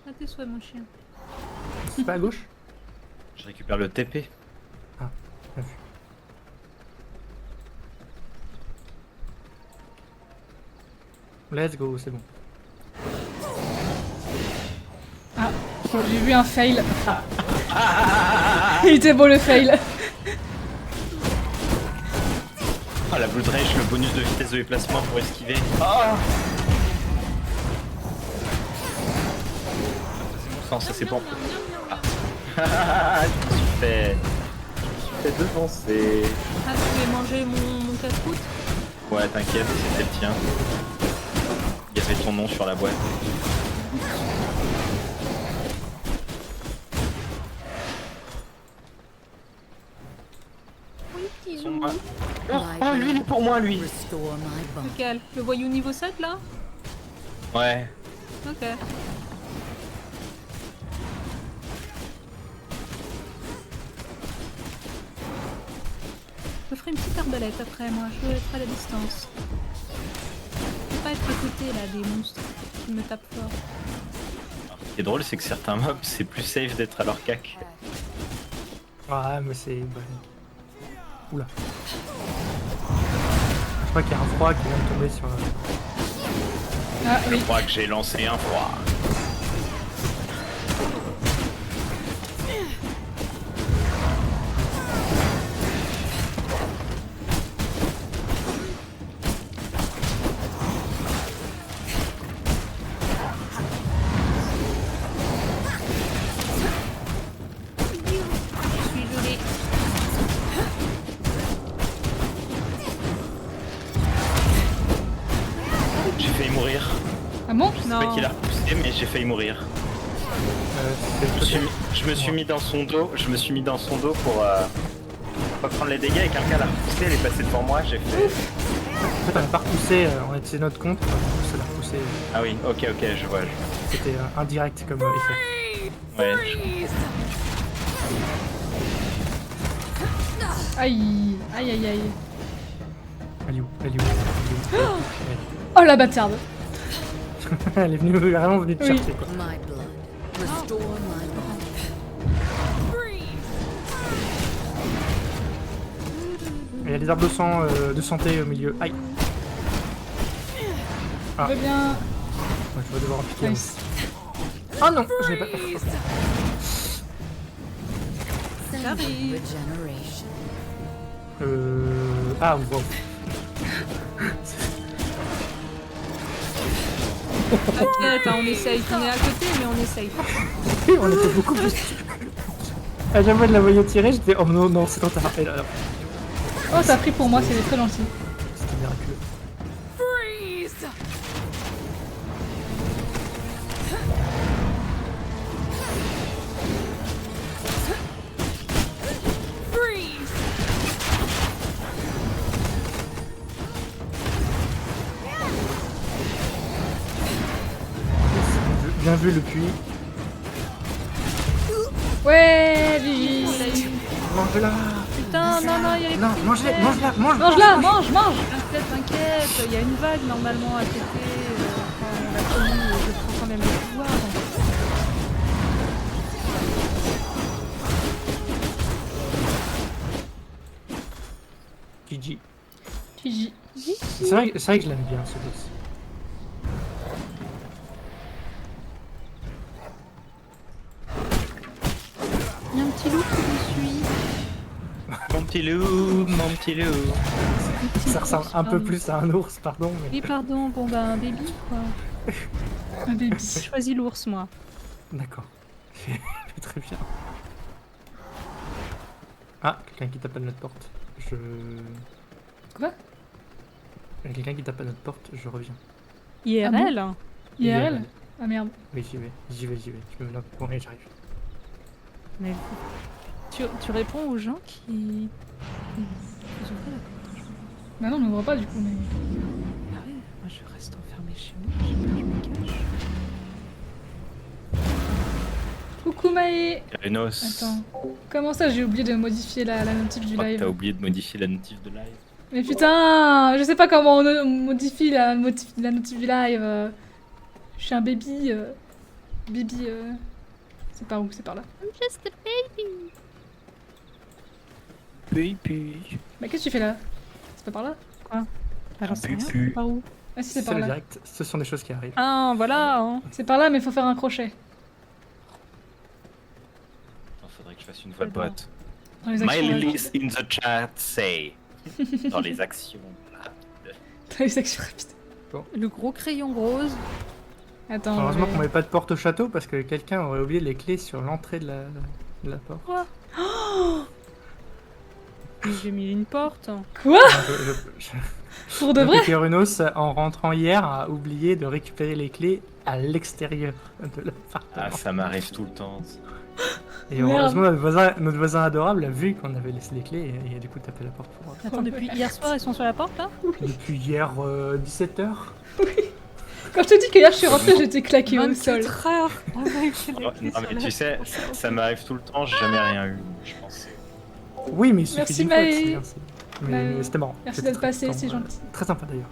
À tes souhaits, mon chien. C'est pas à gauche? Je récupère le TP. Bien vu. Let's go, c'est bon. Ah, j'ai vu un fail. Il était beau le fail. Oh, la Blood Rage, le bonus de vitesse de déplacement pour esquiver. Oh ça c'est bon. Je me suis fait devancer. Ah, tu voulais manger mon casse-croûte? Ouais, t'inquiète, c'était le tien. Il y avait ton nom sur la boîte. Oui, petit Son zoom. moi. Oh, lui, il est pour moi, lui. restore my bond. Lequel? Le voyou niveau 7 là? Ouais. Ok. Je ferai une petite arbalète après moi, je veux être à la distance. Je veux pas être à côté là des monstres qui me tapent fort. Ce qui est drôle, c'est que certains mobs, c'est plus safe d'être à leur cac. Ah, mais c'est... Oula. Je crois qu'il y a un froid qui vient de tomber sur... Ah Je oui. crois que j'ai lancé un froid. Je suis gelée. failli mourir. Ah bon? C'est pas qu'il a repoussé, mais j'ai failli mourir. Je me suis mis dans son dos. Je me suis mis dans son dos pour pas prendre les dégâts et quelqu'un l'a repoussé. Elle est passée devant moi. J'ai fait. En fait, on n'a pas repoussé, on a utilisé notre compte, ça l'a repoussé. Ah oui, ok, je vois. C'était indirect comme effet. Ouais. Aïe, aïe, aïe, aïe. Elle est où? Elle est où? Elle est où? Oh la bâtarde! Elle est venue, vraiment venue te Oui. chercher quoi. My blood. Restore my body. Et il y a des arbres de santé au milieu. Aïe! Ah. Très bien. Ouais, je vais devoir en piquer un. Nice. Oh non! Je l'ai pas. Send me regeneration. Ah, wow. T'inquiète, hein, on essaye. On est à côté, mais on essaye. On était beaucoup plus. À chaque fois que je la voyais tirer, j'étais oh non, non, c'est trop tard. Et là, Oh, ça a pris pour moi, c'est très gentil. c'était miraculeux. Bien vu le puits. Ouais, Gigi. Mange-la! Putain, non, il y a les Non, mange-la, mange-la, mange! Mange-la, mange, mange. T'inquiète, il y a une vague normalement à côté. Quand la commune, je prends quand même le pouvoir. Gigi. Gigi. C'est vrai que je l'aime bien ce boss. Il y a un petit loup qui me suit. Mon petit loup. Ça ressemble un peu plus à un ours, pardon. Mais... Oui, pardon, bon bah un baby quoi. Un baby. J'ai choisi l'ours moi. D'accord. Très bien. Ah, quelqu'un qui tape à notre porte. Quoi? Il y a quelqu'un qui tape à notre porte, je reviens. IRL. IRL? Ah merde. Oui, j'y vais. Je me mets dans le coin et j'arrive. Mais tu réponds aux gens qui ils ouvrent la porte. Bah non, on n'ouvre pas du coup, mais. Ah ouais, moi je reste enfermée chez moi, je me cache. Coucou Maë. Renos. Attends. Comment ça, j'ai oublié de modifier la notif du Je crois que live? t'as oublié de modifier la notif de live. Mais putain, je sais pas comment on modifie la notif du live. Je suis un baby. C'est par où? C'est par là. I'm just a baby. Baby. Bah qu'est-ce que tu fais là? C'est pas par là? Alors c'est rien, Pupu. c'est par où? Ah si, c'est C'est par le là. direct, ce sont des choses qui arrivent. Ah voilà hein. C'est par là, mais faut faire un crochet. Faudrait que je fasse une voix de D'accord. botte. Dans les My actions rapides. Lilith in the chat say. Dans les actions. Dans les actions rapides. Le gros crayon rose. Attends. Heureusement je qu'on vais- met pas de porte au château parce que quelqu'un aurait oublié les clés sur l'entrée de la porte. J'ai mis une porte. Quoi? Je- Pour de vrai? que Runos, en rentrant hier, a oublié de récupérer les clés à l'extérieur de l'appartement. Ah, ça m'arrive tout le temps. Et Merde. heureusement, notre voisin adorable a vu qu'on avait laissé les clés et a du coup tapé la porte pour Attends, depuis hier soir, ils sont sur la porte là? Depuis hier, 17h. Quand je te dis que hier je suis rentrée, j'étais claquée au sol. 24 heures. Ah ouais, c'est Non, la clé sur mais la- tu sais, ça m'arrive tout le temps, j'ai jamais rien eu, je pense. Oui, mais il suffit Merci, d'une fois, Maë. c'est bien, mais c'était marrant. Merci C'était d'être très- passé, très- c'est gentil. Très sympa d'ailleurs.